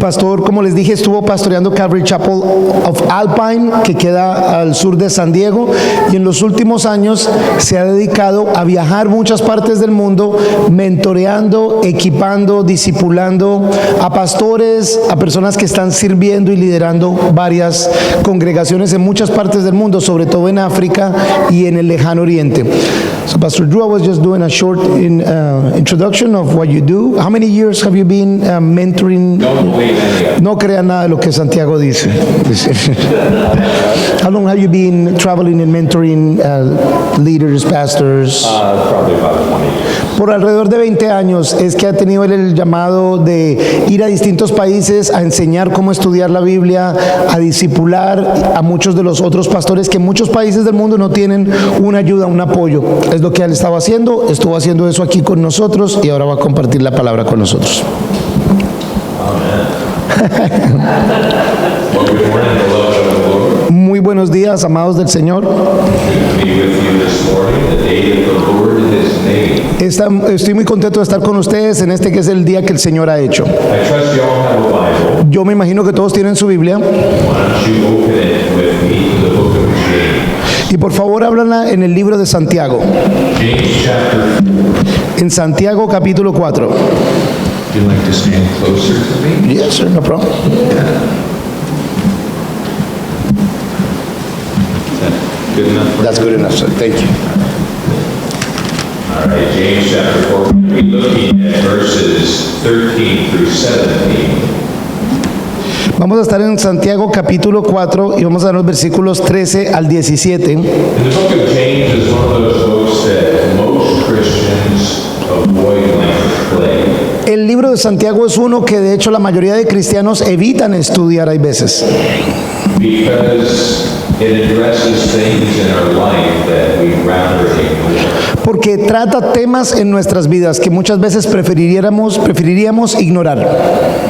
pastor, como les dije, estuvo pastoreando Calvary Chapel of Alpine, que queda al sur de San Diego, y en los últimos años se ha dedicado a viajar muchas partes del mundo, mentoreando, equipando, discipulando a pastores, a personas que están sirviendo y liderando varias congregaciones en muchas partes del mundo, sobre todo en África y en el Lejano Oriente. So Pastor Drew, I was just doing a short introduction of what you do. How many years have you been mentoring? No crean nada de lo que Santiago dice. How long have you been traveling and mentoring leaders, pastors? Probably about 20 years. Por alrededor de 20 años es que ha tenido él el llamado de ir a distintos países a enseñar cómo estudiar la Biblia, a discipular a muchos de los otros pastores que en muchos países del mundo no tienen una ayuda, un apoyo. Es lo que él estaba haciendo, estuvo haciendo eso aquí con nosotros y ahora va a compartir la palabra con nosotros. Well, good morning, beloved of the Lord. Muy buenos días, amados del Señor. Good to be with you this morning, the day that the Lord has made. Estoy muy contento de estar con ustedes en este que es el día que el Señor ha hecho. I trust you all have a Bible. Yo me imagino que todos tienen su Biblia. Why don't you open it with me to the book of James. Y por favor, háblanla en el libro de Santiago. James chapter. En Santiago capítulo 4. Would you like to stand closer to me? Yes, sir, no problem. Good enough? That's good enough, sir. Thank you. All right, James chapter 4. We're going to be looking at verses 13 through 17. Vamos a estar en Santiago capítulo 4 y vamos a dar los versículos 13 al 17. And the book of James is one of those books that most Christians avoid like the plague. El libro de Santiago es uno que de hecho la mayoría de cristianos evitan estudiar hay veces. Because it addresses things in our life that we'd rather ignore. Porque trata temas en nuestras vidas que muchas veces preferiríamos ignorar.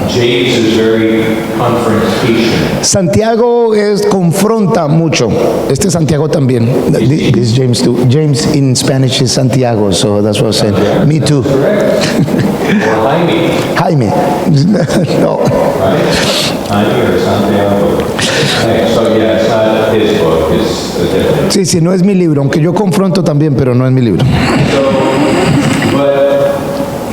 James is very confrontational. Santiago confronta mucho. Este Santiago también. This is James too. James in Spanish is Santiago, so that's what I said. Me too. Or Jaime, Jaime. No. right? Jaime or Santiago. Okay, so yeah, it's not his book, it's a different. Sí, no es mi libro, aunque yo confronto también, pero no es mi libro. So, but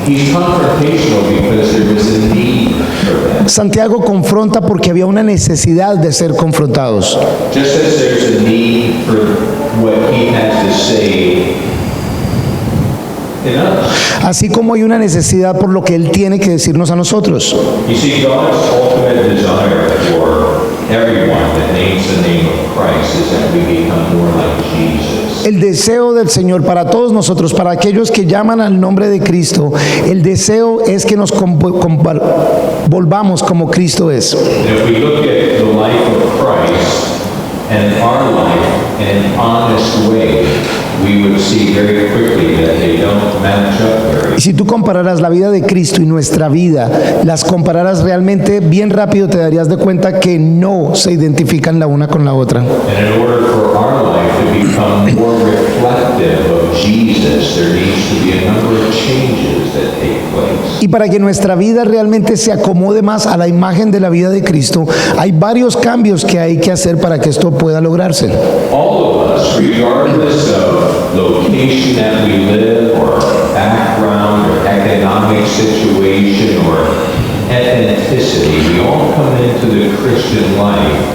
he's confrontational because there was a need for that. Santiago confronta porque había una necesidad de ser confrontados. Just as there's a need for what he has to say in us. Así como hay una necesidad por lo que Él tiene que decirnos a nosotros. You see, God's ultimate desire for everyone that names the name of Christ is that we become more like Jesus. El deseo del Señor para todos nosotros, para aquellos que llaman al nombre de Cristo, el deseo es que nos volvamos como Cristo es. And if we look at the life of Christ and our life in an honest way, we would see very quickly that they don't match up very. Y si tú compararas la vida de Cristo y nuestra vida, las compararas realmente, bien rápido te darías de cuenta que no se identifican la una con la otra. And in order for our life to become more reflective of Jesus, there needs to be a number of changes that take place. Y para que nuestra vida realmente se acomode más a la imagen de la vida de Cristo, hay varios cambios que hay que hacer para que esto pueda lograrse. All of us, regardless of location that we live or background or economic situation or ethnicity, we all come into the Christian life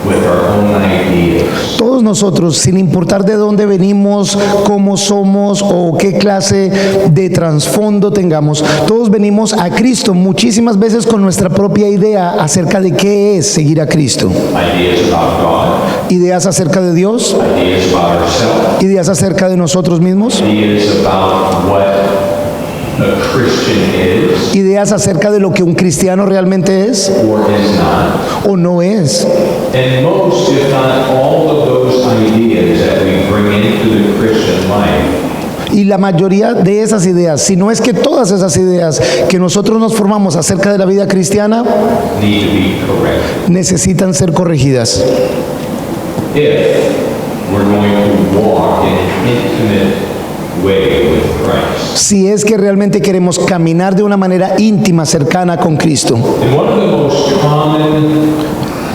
with our own ideas. Todos nosotros, sin importar de dónde venimos, cómo somos o qué clase de trasfondo tengamos, todos venimos a Cristo muchísimas veces con nuestra propia idea acerca de qué es seguir a Cristo. Ideas about God, Ideas acerca de Dios, ideas about ourselves, ideas acerca de nosotros mismos, ideas about what a Christian is ideas acerca de lo que un cristiano realmente es or is not. o no es. And most, if not all of those ideas that we bring into the Christian life Y la mayoría de esas ideas, si no es que todas esas ideas que nosotros nos formamos acerca de la vida cristiana, need to be corrected. necesitan ser corregidas. If we're going to walk in an intimate way with Christ. Si es que realmente queremos caminar de una manera íntima, cercana con Cristo. And one of the most common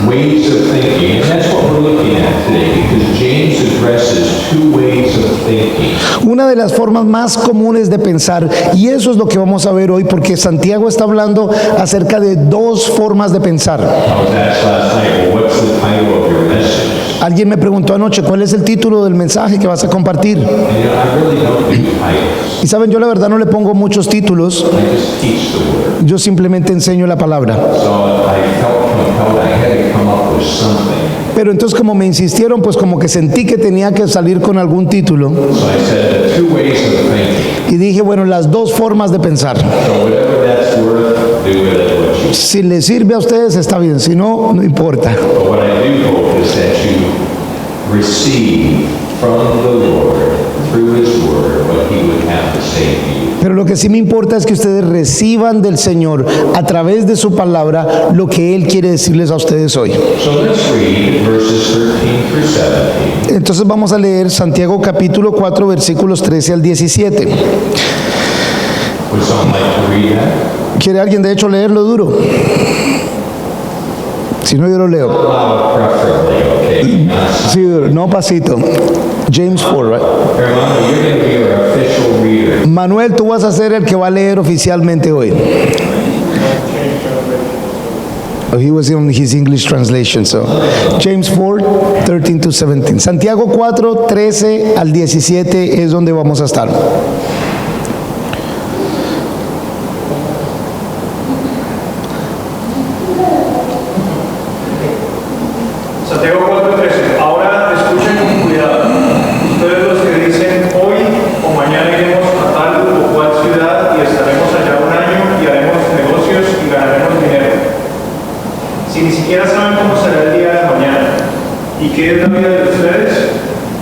ways of thinking, and that's what we're looking at today, because James addresses two ways of thinking. Una de las formas más comunes de pensar, y eso es lo que vamos a ver hoy, porque Santiago está hablando acerca de dos formas de pensar. I was asked last night, well, what's the title of your message? Alguien me preguntó anoche, ¿cuál es el título del mensaje que vas a compartir? And I really don't do titles. Y saben, yo la verdad no le pongo muchos títulos, I just teach the word. yo simplemente enseño la palabra. So I felt compelled, I had to come up with something. Pero entonces como me insistieron, pues como que sentí que tenía que salir con algún título. So I said the two ways of thinking. Y dije, bueno, las dos formas de pensar. So whatever that's worth, do with it what you. Si les sirve a ustedes, está bien. Si no, no importa. But what I do hope is that you receive from the Lord through His Word what He would have to say to you. Pero lo que sí me importa es que ustedes reciban del Señor a través de su palabra lo que Él quiere decirles a ustedes hoy. So let's read verses 13 through 17. Entonces vamos a leer Santiago capítulo 4 versículos 13 al 17. Would someone like to read that? ¿Quiere alguien de hecho leerlo duro? Si no, yo lo leo. Loud preferably, okay? Sí, duro, no pasito. James 4, right? Hermano, you're going to be our official reader. Manuel, tú vas a ser el que va a leer oficialmente hoy. Oh, he was in his English translation, so James 4, 13 to 17. Santiago 4, 13 al 17 es donde vamos a estar. Santiago 4:13. Ahora escuchen con cuidado. Ustedes los que dicen hoy o mañana iremos a tal o cual ciudad y estaremos allá un año y haremos negocios y ganaremos dinero. Si ni siquiera saben cómo será el día de mañana y qué es la vida de ustedes,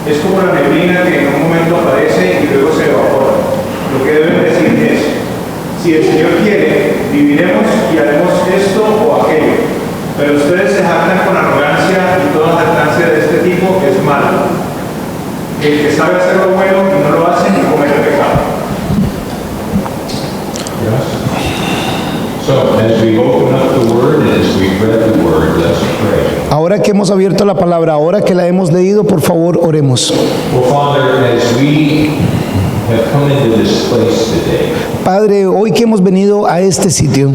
es como la neblina que en un momento aparece y luego se evapora. Lo que deben decir es, si el Señor quiere, viviremos y haremos esto o aquello. Pero ustedes se jactan con arrogancia y toda jactancia de este tipo es malo. El que sabe hacer lo bueno y no lo hace, comete pecado. Yes? So, as we open up the Word, and as we've read the Word, let's pray. Ahora que hemos abierto la palabra, ahora que la hemos leído, por favor, oremos. Well, Father, as we have come into this place today, Padre, hoy que hemos venido a este sitio,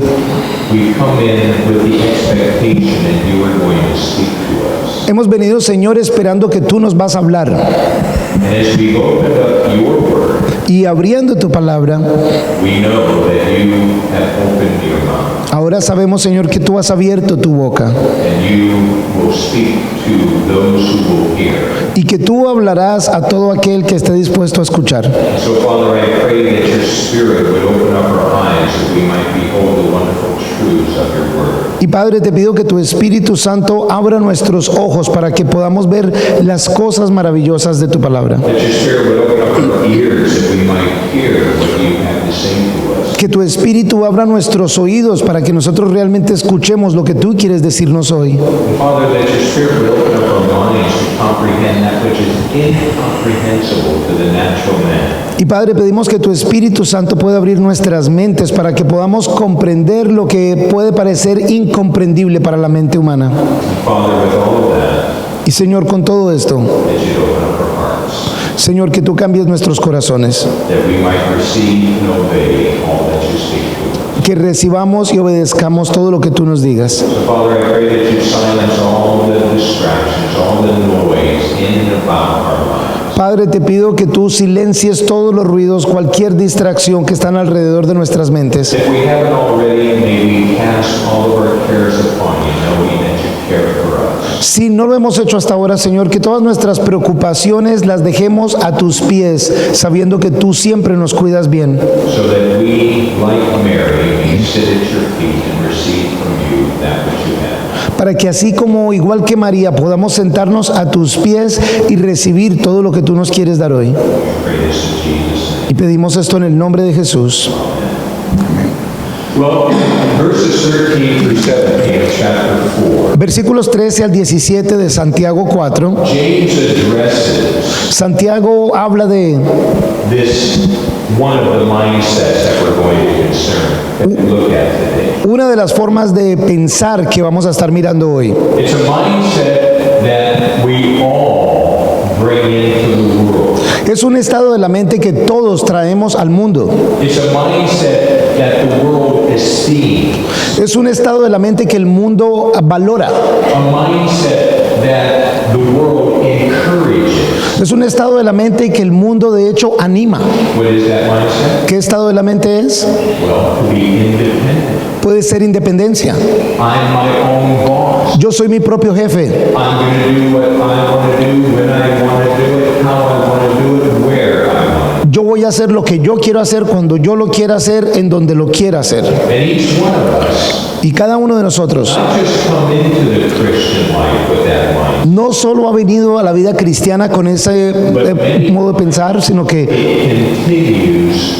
we come in with the expectation that you are going to speak to us. hemos venido, Señor, esperando que tú nos vas a hablar. And as we've opened up your Word, Y abriendo tu palabra, we know that you have opened your mouth, ahora sabemos, Señor, que tú has abierto tu boca and you will speak to those who will hear. y que tú hablarás a todo aquel que esté dispuesto a escuchar. So, Father, I pray that your Spirit would open up our eyes that we might behold the wonderful truths of your Word. Y Padre, te pido que tu Espíritu Santo abra nuestros ojos para que podamos ver las cosas maravillosas de tu palabra. That your Spirit would open up our ears that we might hear what you have to say to us. Que tu Espíritu abra nuestros oídos para que nosotros realmente escuchemos lo que tú quieres decirnos hoy. And Father, that your Spirit would open up our minds to comprehend that which is incomprehensible to the natural man. Y Padre, pedimos que tu Espíritu Santo pueda abrir nuestras mentes para que podamos comprender lo que puede parecer incomprendible para la mente humana. And Father, with all of that, Y Señor, con todo esto, that you'd open up our hearts, Señor, que tú cambies nuestros corazones, that we might receive and obey all that you speak to us. que recibamos y obedezcamos todo lo que tú nos digas. So, Father, I pray that you silence all the distractions, all the noise in and about our lives. Padre, te pido que tú silencies todos los ruidos, cualquier distracción que están alrededor de nuestras mentes. If we haven't already, may we cast all of our cares upon you, knowing that you care for us. Si no lo hemos hecho hasta ahora, Señor, que todas nuestras preocupaciones las dejemos a tus pies, sabiendo que tú siempre nos cuidas bien. So that we, like Mary, may sit at your feet and receive from you that which you have. Para que así como igual que María podamos sentarnos a tus pies y recibir todo lo que tú nos quieres dar hoy. We pray this in Jesus' name. Y pedimos esto en el nombre de Jesús. Well, verses 13 through 17 of chapter 4, Versículos 13 al 17 de Santiago 4. James addresses Santiago habla de this one of the mindsets that we're going to look at today. Una de las formas de pensar que vamos a estar mirando hoy It's a mindset that we all bring into the world. es un estado de la mente que todos traemos al mundo. It's a mindset that the world esteems. Es un estado de la mente que el mundo valora. A mindset that the world encourages. Es un estado de la mente que el mundo de hecho anima. What is that mindset? ¿Qué estado de la mente es? Well, to be independent. Puede ser independencia. I'm my own boss. Yo soy mi propio jefe. I'm going to do what I want to do, when I want to do it, how I want to do it, where I want to. Yo voy a hacer lo que yo quiero hacer cuando yo lo quiera hacer, en donde lo quiera hacer. And each one of us Y cada uno de nosotros not just come into the Christian life with that mind. no solo ha venido a la vida cristiana con ese modo de pensar, sino que It continues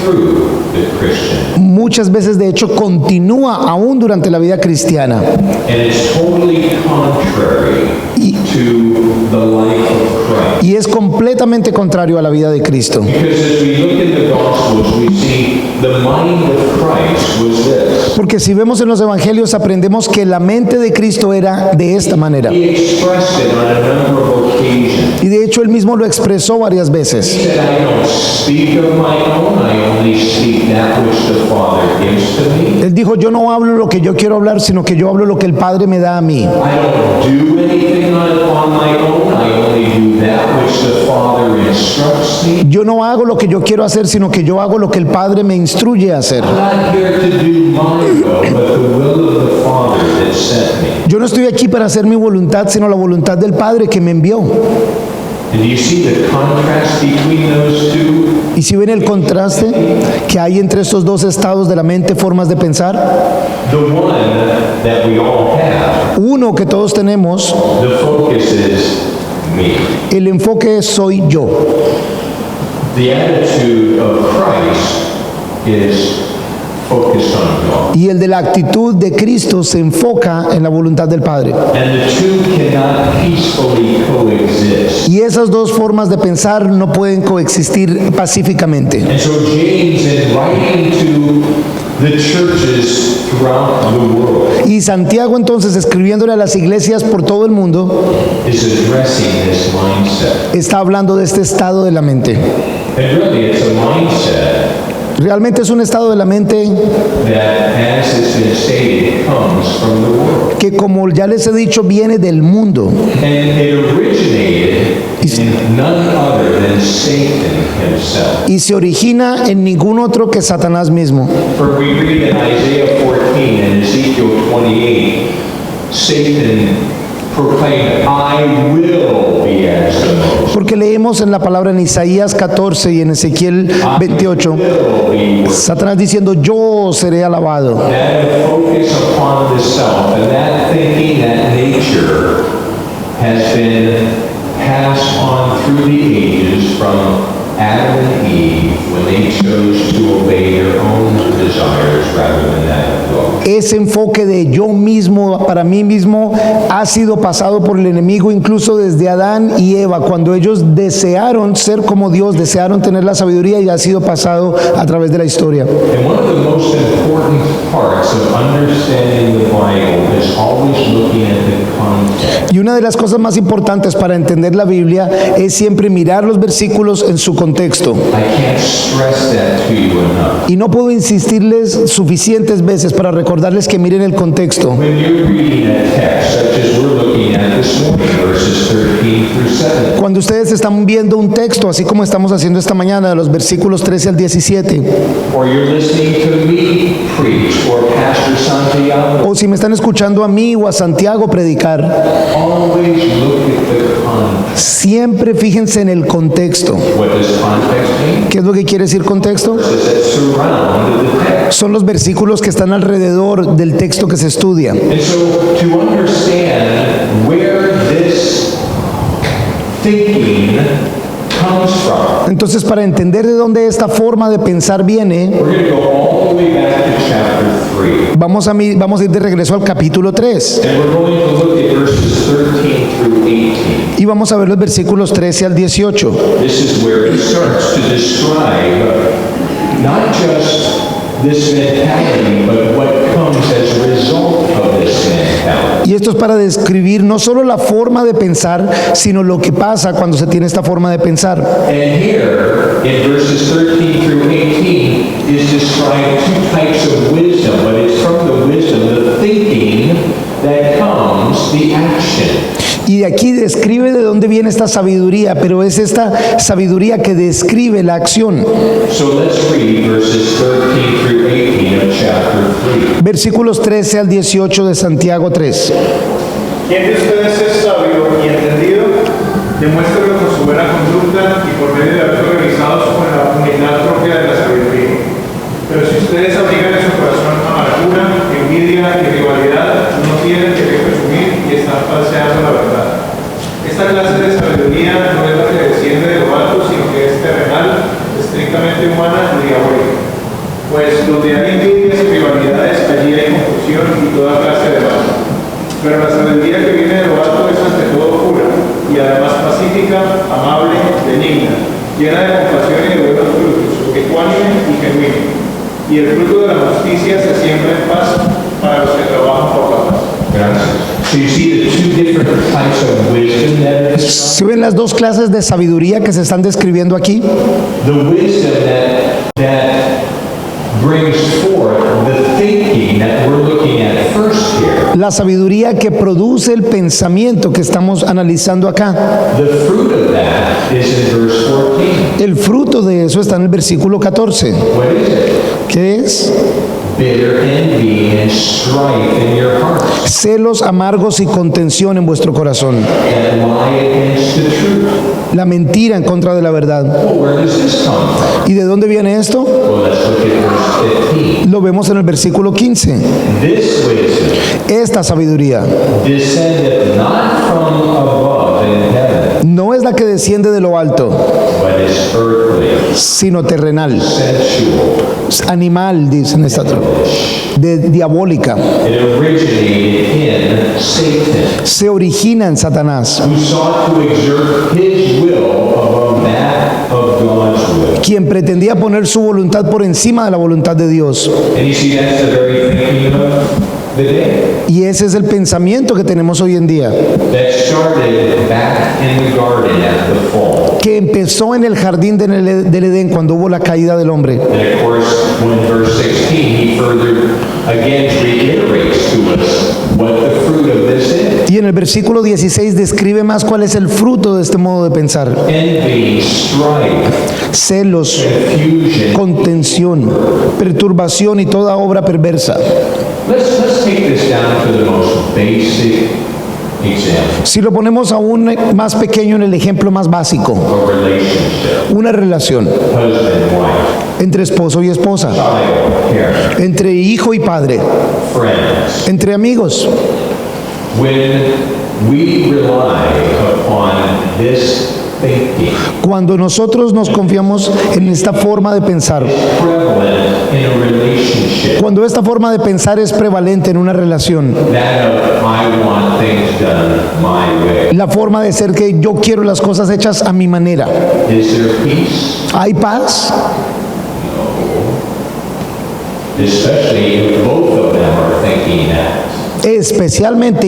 through the Christian. muchas veces de hecho continúa aún durante la vida cristiana. And it's totally contrary to the life of Christ. Y es completamente contrario a la vida de Cristo. Because as we look in the Gospels, we see the mind of Christ was this. Porque si vemos en los evangelios aprendemos que la mente de Cristo era de esta manera. He expressed it on a number of occasions. Y de hecho él mismo lo expresó varias He veces. said, I don't speak of my own, I only speak that which the Father gives to me. Él dijo, yo no hablo lo que yo quiero hablar, sino que yo hablo lo que el Padre me da a mí. I don't do anything on my own, I only do that which the Father instructs me. Yo no hago lo que yo quiero hacer, sino que yo hago lo que el Padre me instruye a hacer. I'm not here to do my will, but the will of the Father that sent me. Yo no estoy aquí para hacer mi voluntad, sino la voluntad del Padre que me envió. And do you see the contrast between those two? Y si ven el contraste que hay entre estos dos estados de la mente, formas de pensar, The one that we all have, uno que todos tenemos, the focus is me. el enfoque es soy yo. The attitude of Christ is focused on God. Y el de la actitud de Cristo se enfoca en la voluntad del Padre. And the two cannot peacefully coexist. Y esas dos formas de pensar no pueden coexistir pacíficamente. And so James, in writing to the churches throughout the world, Y Santiago entonces, escribiéndole a las iglesias por todo el mundo, is addressing this mindset. está hablando de este estado de la mente. And really, it's a mindset Realmente es un estado de la mente that, as it's been stated, comes from the world. que, como ya les he dicho, viene del mundo. And it originated in none other than Satan himself. Y se origina en ningún otro que Satanás mismo. For we read in Isaiah 14 and Ezekiel 28, Satan proclaimed, I will be as the Most. Porque leemos en la palabra en Isaías 14 y en Ezequiel 28, Will be worshipped. Satanás diciendo, yo seré alabado. That focus upon the self and that thinking, that nature has been passed on through the ages from Adam and Eve when they chose to obey their own desires rather than that of God. Ese enfoque de yo mismo, para mí mismo, ha sido pasado por el enemigo incluso desde Adán y Eva, cuando ellos desearon ser como Dios, desearon tener la sabiduría, y ha sido pasado a través de la historia. And one of the most important parts of understanding the Bible is always looking at the context. Y una de las cosas más importantes para entender la Biblia es siempre mirar los versículos en su contexto. I can't stress that to you enough. Y no puedo insistirles suficientes veces para recordarles que miren el contexto. When you're reading a text such as we're looking at this morning, verses 13 through 17, Cuando ustedes están viendo un texto, así como estamos haciendo esta mañana, de los versículos 13 al 17, or you're listening to me preach, or Pastor Santiago, o si me están escuchando a mí o a Santiago predicar, always look at the context. siempre fíjense en el contexto. What does context mean? ¿Qué es lo que quiere decir contexto? Verses that surround the text. Son los versículos que están alrededor del texto que se estudia. And so to understand where this thinking comes from, Entonces, para entender de dónde esta forma de pensar viene, we're going to go all the way back to chapter 3. vamos a ir de regreso al capítulo 3 And we're going to look at verses 13 through 18. y vamos a ver los versículos 13 al 18. This is where he starts to to describe not just this mentality, but what comes as a result of this mentality. Y esto es para describir no solo la forma de pensar, sino lo que pasa cuando se tiene esta forma de pensar. And here, in verses 13 through 18, is described two types of wisdom, but it's from the wisdom, the thinking, that comes the action. Y de aquí describe de dónde viene esta sabiduría, pero es esta sabiduría que describe la acción. So let's read verses 13 through 18 of chapter 3. Versículos 13 al 18 de Santiago 3. ¿Quién de ustedes es sabio y entendido? Demuéstrelo con su buena conducta y por medio de haber revisados con la humildad propia de la sabiduría. Pero si ustedes abrigan en su corazón amargura, envidia y rivalidad, no tienen que presumir y están falseando la verdad. Esta clase de sabiduría no es la que desciende de lo alto, sino que es terrenal, estrictamente humana y diabólica. Pues donde hay envidias y rivalidades, allí hay confusión y toda clase de mal. Pero la sabiduría que viene de lo alto es ante todo pura, y además pacífica, amable, benigna, llena de compasión y de buenos frutos, ecuánime y genuina. Y el fruto de la justicia se siembra en paz para los que trabajan por la paz. Gracias. So you see the two different types of wisdom that are described. ¿Se ven las dos clases de sabiduría que se están describiendo aquí? The wisdom that brings forth the thinking that we're looking at first here. La sabiduría que produce el pensamiento que estamos analizando acá. The fruit of that is in verse 14. El fruto de eso está en el versículo 14. What is it? ¿Qué es? Bitter envy and strife in your hearts Celos amargos y contención en vuestro corazón. that lie against the truth. La mentira en contra de la verdad. Well, where does this come from? ¿Y de dónde viene esto? Well, let's look at verse 15. Lo vemos en el versículo 15. This wisdom Esta sabiduría descendeth not from above in heaven, no es la que desciende de lo alto, but is earthly, sino terrenal, sensual, animal, dicen esta otra, diabólica. it originated in Satan, Se origina en Satanás, who sought to exert his will above that of God's will. quien pretendía poner su voluntad por encima de la voluntad de Dios. And you see, that's the very thinking of the day. Y ese es el pensamiento que tenemos hoy en día, That started back in the garden at the fall. que empezó en el jardín del Edén cuando hubo la caída del hombre. And of course, when verse 16, he further again reiterates to us what the fruit of this is. Y en el versículo 16 describe más cuál es el fruto de este modo de pensar. Envy, strife, Celos, confusion. contención, perturbación y toda obra perversa. Let's take this down to the most basic example Si lo ponemos aún más pequeño en el ejemplo más básico, of relationship. una relación Husband, wife, entre esposo y esposa, child, parent, entre hijo y padre, friends. entre amigos. When we rely upon this thinking, Cuando nosotros nos confiamos en esta forma de pensar, prevalent in a relationship, cuando esta forma de pensar es prevalente en una relación, that of I want things done my way, la forma de ser que yo quiero las cosas hechas a mi manera, is there peace? ¿hay paz? Especially if both of them are thinking that. Especialmente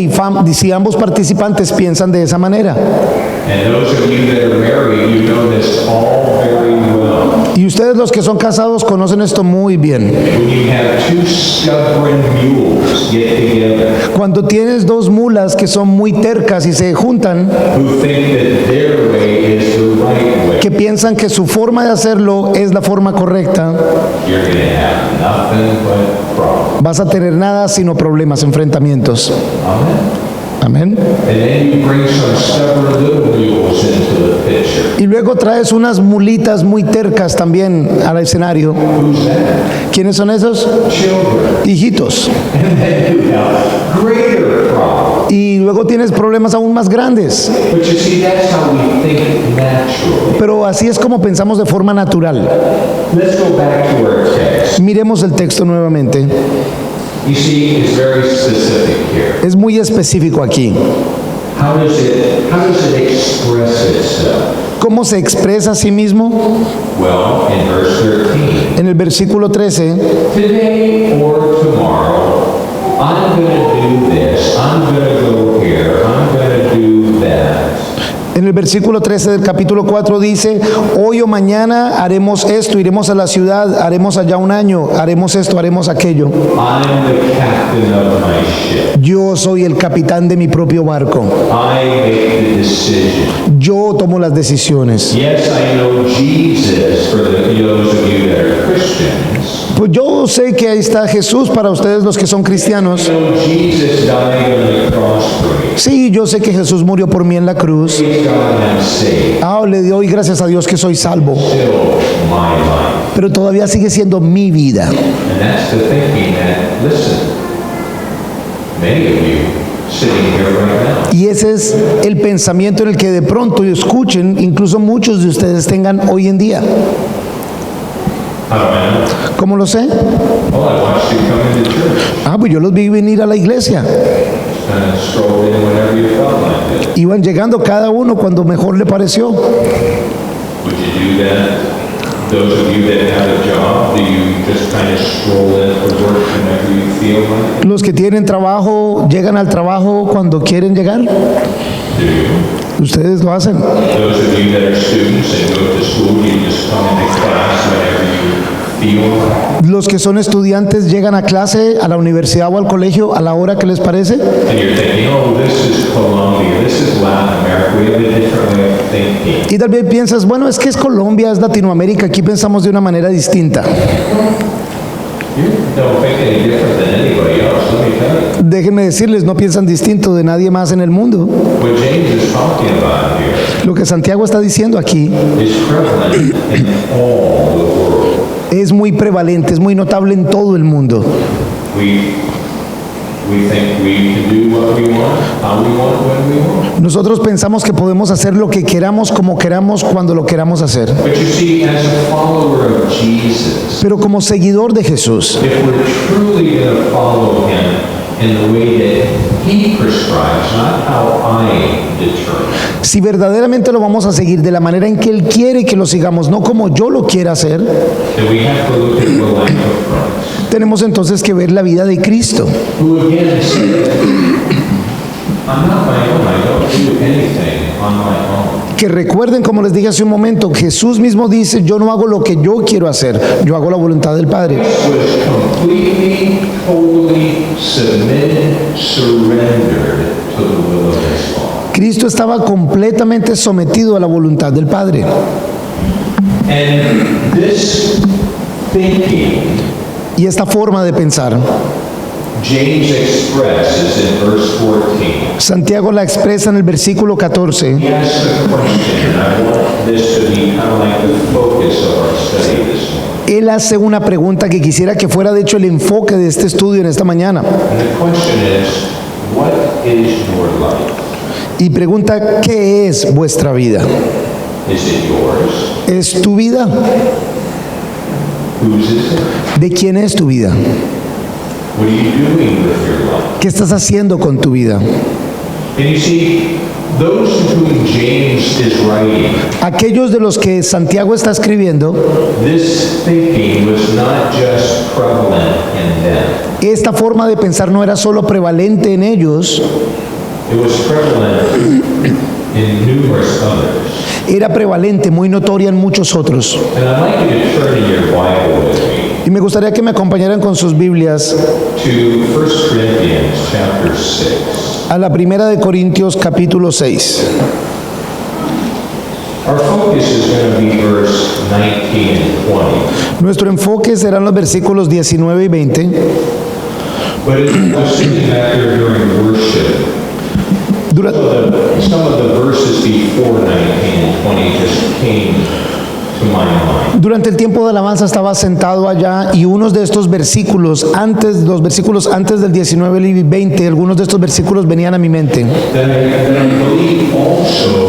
si ambos participantes piensan de esa manera. And those of you that are married, you know this all very well. Y ustedes los que son casados conocen esto muy bien. When you have two stubborn mules get together Cuando tienes dos mulas que son muy tercas y se juntan, who think that their way is the right way, que piensan que su forma de hacerlo es la forma correcta, you're going to have nothing but problems. vas a tener nada sino problemas, enfrentamientos. Amen. Amén. And then you bring some stubborn little mules into the picture. Y luego traes unas mulitas muy tercas también al escenario. Who's that? ¿Quiénes son esos? Children. Hijitos. And then you have greater problems. Y luego tienes problemas aún más grandes. But you see, that's how we think naturally. Pero así es como pensamos de forma natural. Let's go back to our text. Miremos el texto nuevamente. You see, it's very specific here. Es muy específico aquí. how does it express itself? ¿Cómo se expresa a sí mismo? Well, in verse 13, En el versículo 13, today or tomorrow, I'm going to do this, I'm going to go here, I'm going to do that. en el versículo 13 del capítulo 4 dice, hoy o mañana haremos esto, iremos a la ciudad, haremos allá un año, haremos esto, haremos aquello. I'm the captain of my ship. Yo soy el capitán de mi propio barco. I make the decision. Yo tomo las decisiones. Yes, I know Jesus for those of you that are Christians. Pues yo sé que ahí está Jesús para ustedes los que son cristianos. I know Jesus died on the cross for me. Sí, yo sé que Jesús murió por mí en la cruz. Praise God, I'm saved. Le doy gracias a Dios que soy salvo. Still my life. Pero todavía sigue siendo mi vida. And that's the thinking that, listen, many of you sitting here right now, Y ese es el pensamiento en el que de pronto escuchen, incluso muchos de ustedes tengan hoy en día. how do I know? ¿Cómo lo sé? Well, I watched you come into church. Pues yo los vi venir a la iglesia. Kind of strolled in whenever you felt like it. Iban llegando cada uno cuando mejor le pareció. Would you do that? Those of you that have a job, do you just kind of stroll in for work whenever you feel like it? Los que tienen trabajo llegan al trabajo cuando quieren llegar. Do you? Ustedes lo hacen. Those of you that are students and go to school, you just come into class whenever you feel like it? Los que son estudiantes llegan a clase, a la universidad o al colegio a la hora que les parece. And you're thinking, oh, this is Colombia, this is Latin America, we have a different way of thinking. Y tal vez piensas, bueno, es que es Colombia, es Latinoamérica, aquí pensamos de una manera distinta. You don't think any different than anybody else, let me tell you. Déjenme decirles, no piensan distinto de nadie más en el mundo. What James is talking about here Lo que Santiago está diciendo aquí is prevalent in all the world. es muy prevalente, es muy notable en todo el mundo. We think we can do what we want, how we want, when we want. Nosotros pensamos que podemos hacer lo que queramos, como queramos, cuando lo queramos hacer. But you see, as a follower of Jesus, Pero como seguidor de Jesús, if we're truly going to follow him in the way that he prescribes, not how I determine, si verdaderamente lo vamos a seguir de la manera en que Él quiere que lo sigamos, no como yo lo quiera hacer, then we have to look at the life of Christ, tenemos entonces que ver la vida de Cristo, who again said, I'm not my own, I don't do anything on my own. que recuerden, como les dije hace un momento, Jesús mismo dice, yo no hago lo que yo quiero hacer, yo hago la voluntad del Padre. Was completely, totally submitted, surrendered to the will of his Father. Cristo estaba completamente sometido a la voluntad del Padre. And this thinking, Y esta forma de pensar, James expresses in verse 14. Santiago la expresa en el versículo 14. He asks a question, and I want this to be kind of like the focus of our study this morning. Él hace una pregunta que quisiera que fuera de hecho el enfoque de este estudio en esta mañana. And the question is, what is your life? Y pregunta, ¿qué es vuestra vida? Is it yours? ¿Es tu vida? Whose is it? ¿De quién es tu vida? What are you doing with your life? ¿Qué estás haciendo con tu vida? And you see, those to whom James is writing, Aquellos de los que Santiago está escribiendo, this thinking was not just prevalent in them. esta forma de pensar no era solo prevalente en ellos, It was prevalent in numerous others. era prevalente, muy notoria en muchos otros. And I'd like you to turn in your Bible with me Y me gustaría que me acompañaran con sus Biblias to 1 Corinthians chapter 6. a la primera de Corintios capítulo 6. Our focus is going to be verse 19 and 20. Nuestro enfoque serán los versículos 19 y 20. But as I was sitting back there during worship, Dura- some of the verses before 19 and 20 just came to my mind. Durante el tiempo de alabanza estaba sentado allá y unos de estos versículos, los versículos antes del 19 y 20, algunos de estos versículos venían a mi mente. That I believe also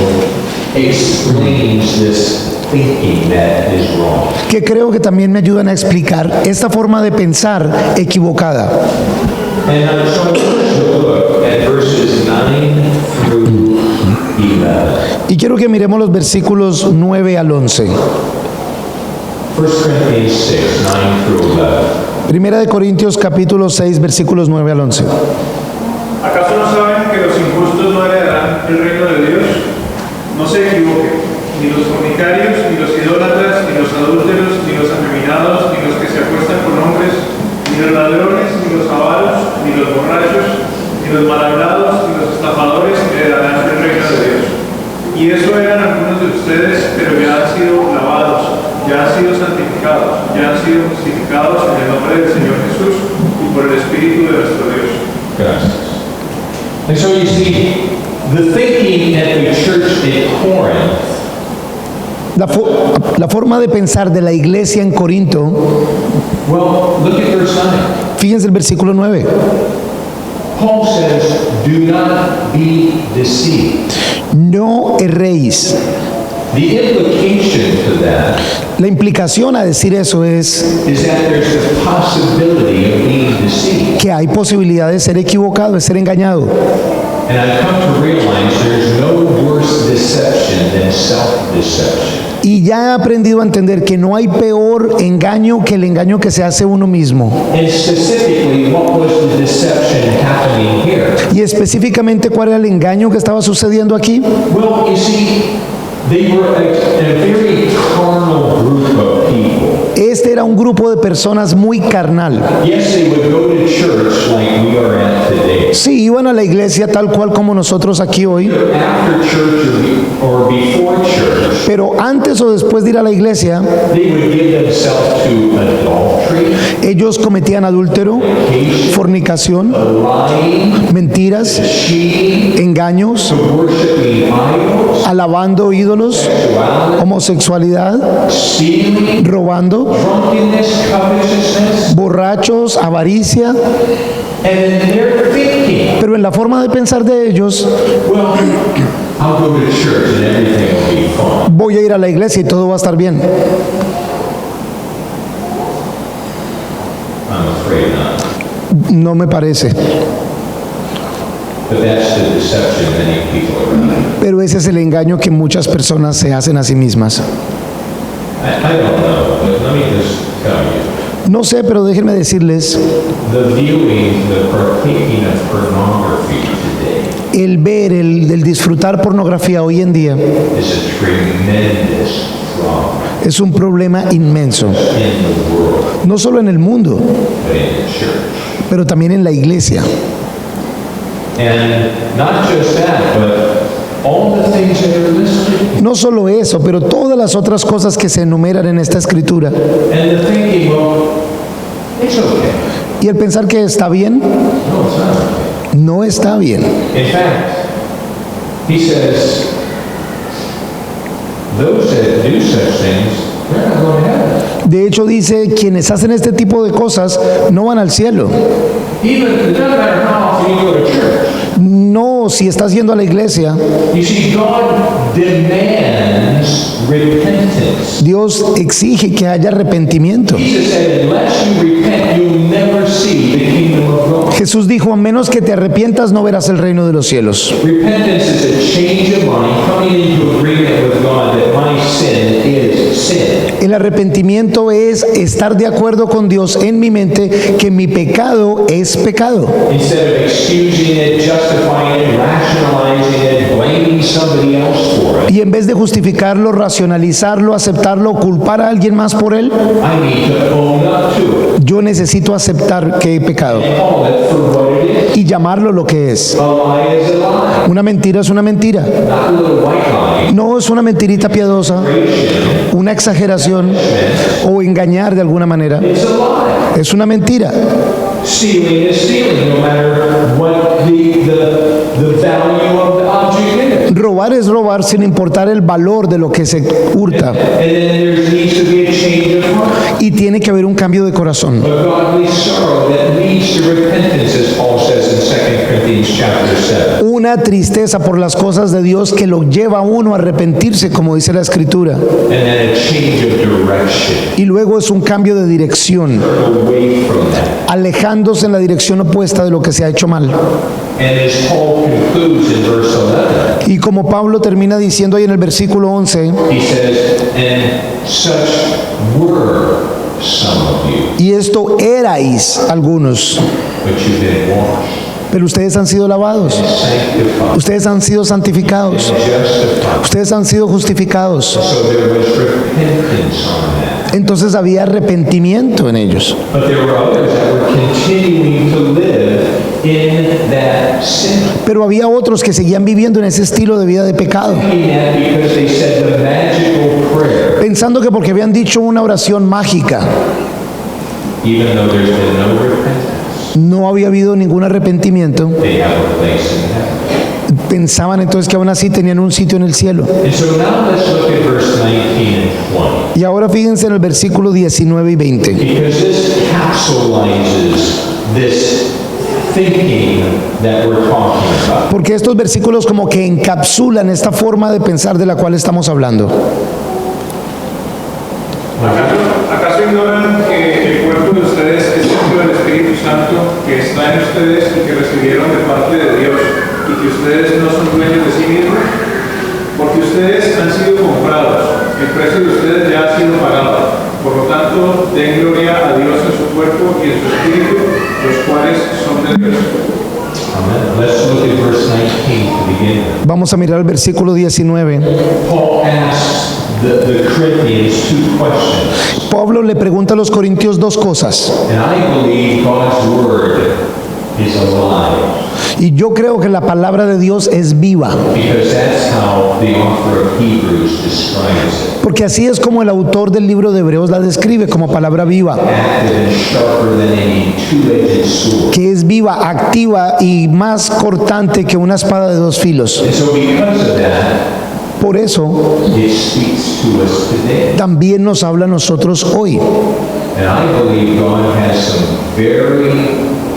explains this thinking that is wrong. Que creo que también me ayudan a explicar esta forma de pensar equivocada. And so I want to look at verse verses 9 through 11. Y quiero que miremos los versículos 9 al 11. 1 Corinthians 6, 9 through 11. Primera de Corintios capítulo 6, versículos 9 al 11. ¿Acaso no saben que los injustos no heredarán el reino de Dios? No se equivoquen, ni los fornicarios, ni los idólatras, ni los adúlteros, ni los afeminados, ni los que se acuestan con hombres, ni los ladrones, ni los avaros, ni los borrachos, ni los mal hablados, ni los estafadores heredarán el reino de Dios. Y eso eran algunos de ustedes, pero ya han sido lavados, ya han sido santificados, ya han sido justificados en el nombre del Señor Jesús y por el Espíritu de nuestro Dios. Gracias. And so you see, the thinking at the church in Corinth La forma de pensar de la iglesia en Corinto, well, look at verse 9. fíjense el versículo 9. Paul says, do not be deceived. No erréis. The implication to that La implicación a decir eso es is that there's the possibility of being deceived. que hay posibilidad de ser equivocado, de ser engañado. And I've come to realize there's no worse deception than self-deception. Y ya he aprendido a entender que no hay peor engaño que el engaño que se hace uno mismo. And specifically, what was the deception happening here? Y específicamente, ¿cuál era el engaño que estaba sucediendo aquí? Well, you see, they were a very carnal group of people. Este era un grupo de personas muy carnal. Yes, they would go to church like we are at today. Sí, iban a la iglesia tal cual como nosotros aquí hoy, After church or before church, pero antes o después de ir a la iglesia, they would give themselves to adultery, ellos cometían adúltero, fornicación, lying, mentiras, cheating, engaños, worshiping idols, alabando ídolos, sexuality, homosexualidad, stealing, robando, drunkenness, covetousness, borrachos, avaricia. and then they're thinking, Pero en la forma de pensar de ellos, well, I'll go to church and everything will be fine. voy a ir a la iglesia y todo va a estar bien. I'm afraid not. No me parece. But that's the deception many people are running. Pero ese es el engaño que muchas personas se hacen a sí mismas. I don't know, but let me just tell you. No sé, pero déjenme decirles, The viewing, the partaking of pornography today el ver, el disfrutar pornografía hoy en día is a tremendous problem es un problema inmenso. in the world, No solo en el mundo, but in the church. pero también en la iglesia. And not just that, but all the things that are listed. No solo eso, pero todas las otras cosas que se enumeran en esta escritura. And the thinking, well, it's okay. Y el pensar que está bien, No, it's not okay. no está bien. In fact, he says, those that do such things, they're not going to heaven. De hecho, dice, quienes hacen este tipo de cosas no van al cielo. Even, it doesn't matter how often you go to church. No, si estás yendo a la iglesia, You see, God demands repentance. Dios exige que haya arrepentimiento. Jesus said, unless you repent, you'll never see the kingdom of God. Jesús dijo, a menos que te arrepientas no verás el reino de los cielos. Repentance is a change of mind, coming into agreement with God that my sin is sin. El arrepentimiento es estar de acuerdo con Dios en mi mente que mi pecado es pecado. Instead of excusing it, justifying it, rationalizing it, blaming somebody else for it, Y en vez de justificarlo, racionalizarlo, aceptarlo, culpar a alguien más por él, I need to own up to it yo necesito aceptar que he pecado and call it for what it is. y llamarlo lo que es. A lie is a lie, Una mentira es una mentira. not a little white lie. No es una mentirita piadosa, una exageración o engañar de alguna manera. It's a lie. Es una mentira. Stealing is stealing, no matter what the value of the object is. Robar es robar sin importar el valor de lo que se hurta. And then there needs to be a change of heart, Y tiene que haber un cambio de corazón. a godly sorrow that leads to repentance, as Paul says in 2 Corinthians chapter 7. Una tristeza por las cosas de Dios que lo lleva a uno a arrepentirse, como dice la Escritura. And then a change of direction, Y luego es un cambio de dirección, away from that. alejándose en la dirección opuesta de lo que se ha hecho mal. And as Paul concludes in verse 11, Y como Pablo termina diciendo ahí en el versículo 11, he says, and such were some of you, y esto erais algunos, but you've been washed, pero ustedes han sido lavados, sanctified, ustedes han sido santificados, justified. ustedes han sido justificados. So there was repentance on that. Entonces había arrepentimiento en ellos. But there were others that were continuing to live in that sin. Pero había otros que seguían viviendo en ese estilo de vida de pecado, Thinking that because they said the magical prayer, pensando que porque habían dicho una oración mágica, even though there's been no repentance, no había habido ningún arrepentimiento, they have a place in heaven. pensaban entonces que aún así tenían un sitio en el cielo. And so now let's look at verse 19 and 20. Y ahora fíjense en el versículo 19 y 20, Because this capsulizes this thinking that we're talking about. porque estos versículos como que encapsulan esta forma de pensar de la cual estamos hablando. ¿Acaso ignoran que el cuerpo de ustedes es templo del Espíritu Santo que está en ustedes y que recibieron de parte de Dios y que ustedes no son dueños de sí mismos? Porque ustedes han sido comprados, el precio de ustedes ya ha sido pagado. Por lo tanto, den gloria a Dios en su cuerpo y en su espíritu, los cuales son de Dios. Amen. Let's look at verse 19 to begin with. Vamos a mirar el versículo 19. Paul asks the Corinthians two questions. Pablo le pregunta a los corintios dos cosas, And I believe God's word is alive. y yo creo que la palabra de Dios es viva, Because that's how the author of Hebrews describes it. porque así es como el autor del libro de Hebreos la describe como palabra viva, Active and sharper than any two-edged sword. que es viva, activa y más cortante que una espada de dos filos. And so because of that, Por eso it speaks to us today. también nos habla a nosotros hoy. And I believe God has some very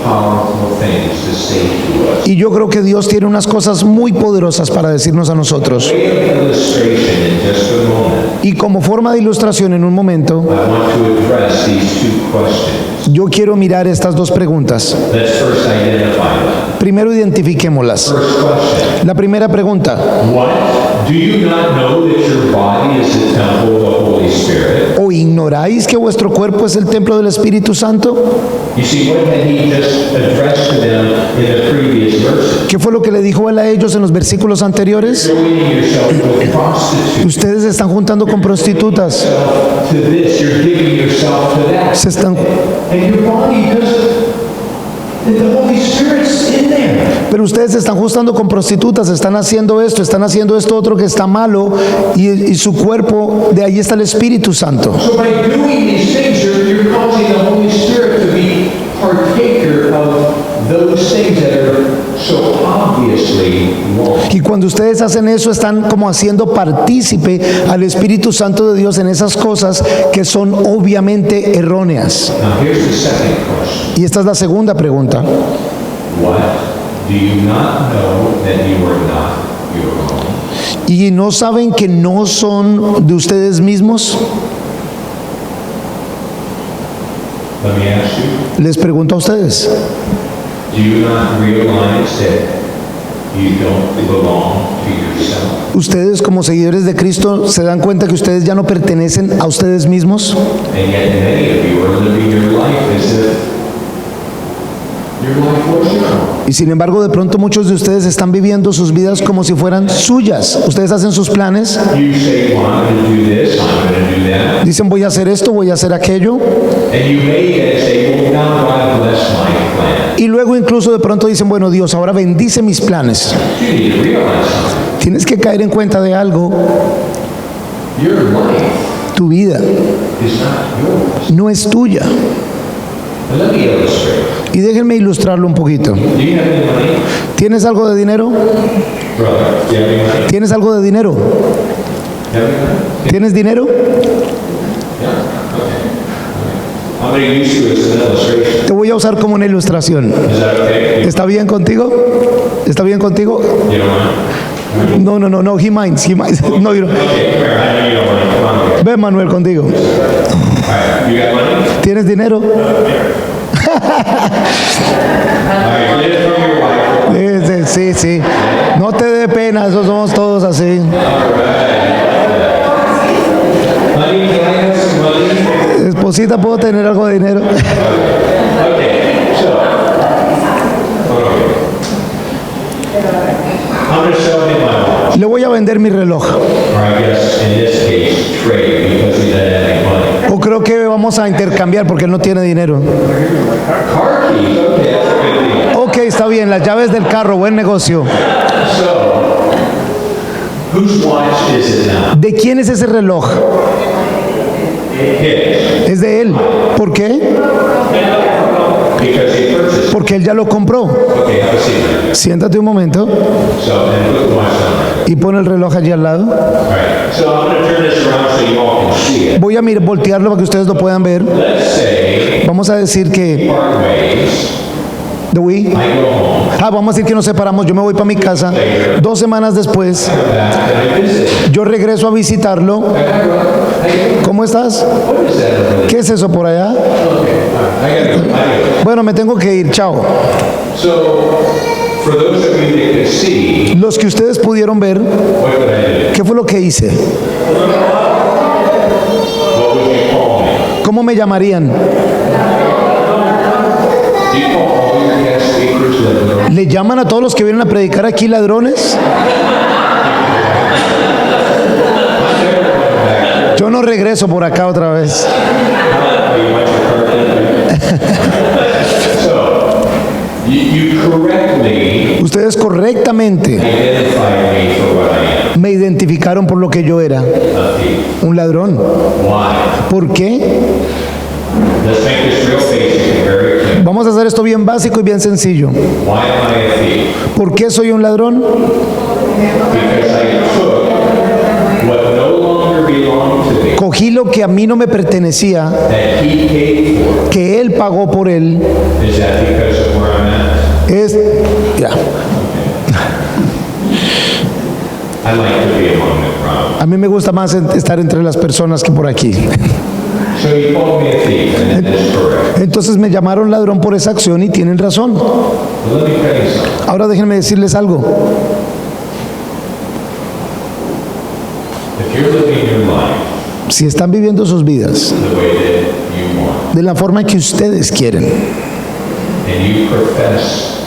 powerful things to say to us. Y yo creo que Dios tiene unas cosas muy poderosas para decirnos a nosotros. Way of illustration in just a moment, Y como forma de ilustración en un momento, I want to address these two questions. yo quiero mirar estas dos preguntas. Let's first identify them. Primero identifiquémoslas. First question. La primera pregunta, What? Do you not know that your body is the temple of the Holy Spirit? ¿o ignoráis que vuestro cuerpo es el templo del Espíritu Santo? You see, what had he just addressed to them in the previous verses? ¿Qué fue lo que le dijo él a ellos en los versículos anteriores? You're winning yourself with prostitutes. Ustedes se están juntando con prostitutas, To this, you're giving yourself to that. se están, And your body doesn't, the Holy Spirit's in there. pero ustedes se están juntando con prostitutas, están haciendo esto otro que está malo, y su cuerpo, de ahí está el Espíritu Santo. So by doing these things, you're causing the Holy Spirit to be partaker of those things that are so obviously wrong. Y cuando ustedes hacen eso, están como haciendo partícipe al Espíritu Santo de Dios en esas cosas que son obviamente erróneas. Now here's the second question. Y esta es la segunda pregunta. What? Do you not know that you are not your own? ¿Y no saben que no son de ustedes mismos? Let me ask you, Les pregunto a ustedes. do you not realize that you don't belong to yourself? ¿Ustedes como seguidores de Cristo se dan cuenta que ustedes ya no pertenecen a ustedes mismos? And yet many of you are living your life as if your life was your own. Y sin embargo, de pronto muchos de ustedes están viviendo sus vidas como si fueran suyas. Ustedes hacen sus planes, You say, well, I'm going to do this, I'm going to do that. dicen voy a hacer esto, voy a hacer aquello, And you may then say, well, now God bless my plan. y luego incluso de pronto dicen, bueno, Dios, ahora bendice mis planes. You need to realize something. Tienes que caer en cuenta de algo. Your life Tu vida is not yours. no es tuya. And let me illustrate. Y déjenme ilustrarlo un poquito. Do you have any money? ¿Tienes algo de dinero? Brother, do you have any money? ¿Tienes algo de dinero? You have any money? ¿Tienes dinero? Yeah? Okay. I'm going to use you as an illustration. Te voy a usar como una ilustración. Is that okay? ¿Está bien contigo? ¿Está bien contigo? You don't mind? No, he minds. No, you don't. Okay, come here. I know you don't mind. Come on. Ven, Manuel, contigo. All right, you got money? ¿Tienes dinero? All right, get it from your wife. Sí, sí. No te dé pena, eso somos todos así. Honey, can I have some money? Esposita, ¿puedo tener algo de dinero? Okay, so, I'm going to sell him my watch. Le voy a vender mi reloj. Or I guess in this case, trade because he doesn't have any money. O creo que vamos a intercambiar porque él no tiene dinero. Car keys, okay, that's a good deal. Ok, está bien, las llaves del carro, buen negocio. So, whose watch is it now? ¿De quién es ese reloj? His. Es de él. ¿Por qué? Because he purchased it. Porque él ya lo compró. Okay, have a seat. Siéntate un momento So, and put the watch down. y pon el reloj allí al lado. All right, so I'm going to turn this around so you all can see it. Voy a voltearlo para que ustedes lo puedan ver. Let's say, Vamos a decir que... part ways, ¿De we? I go home, Vamos a decir que nos separamos. Yo me voy para mi casa. 2 semanas después, come back, and I visit. yo regreso a visitarlo. ¿Cómo estás? What is that? ¿Qué es eso por allá? I gotta go. Bueno, me tengo que ir. Chao. So, for those of you that can see, Los que ustedes pudieron ver, what did I do? ¿qué fue lo que hice? What would you call me? ¿Cómo me llamarían? Do you call all your guest speakers ladrones? ¿Le llaman a todos los que vienen a predicar aquí ladrones? Yo no regreso por acá otra vez. Oh, you want your card in? So, you correctly Ustedes correctamente identified me for what I am, me identificaron por lo que yo era, a thief. un ladrón. Why? ¿Por qué? Let's make this real basic and very clear. Vamos a hacer esto bien básico y bien sencillo. Why am I a thief? ¿Por qué soy un ladrón? Because I took what no longer belonged to me, Cogí lo que a mí no me pertenecía, that he paid for. que él pagó por él. Is that because of where I'm at? Es, ya. I like to be among the crowd. A mí me gusta más estar entre las personas que por aquí. So you called me a thief, and that is correct. Entonces me llamaron ladrón por esa acción y tienen razón. But let me tell you something. Ahora déjenme decirles algo. If you're living your life Si están viviendo sus vidas the way that you want, de la forma que ustedes quieren and you profess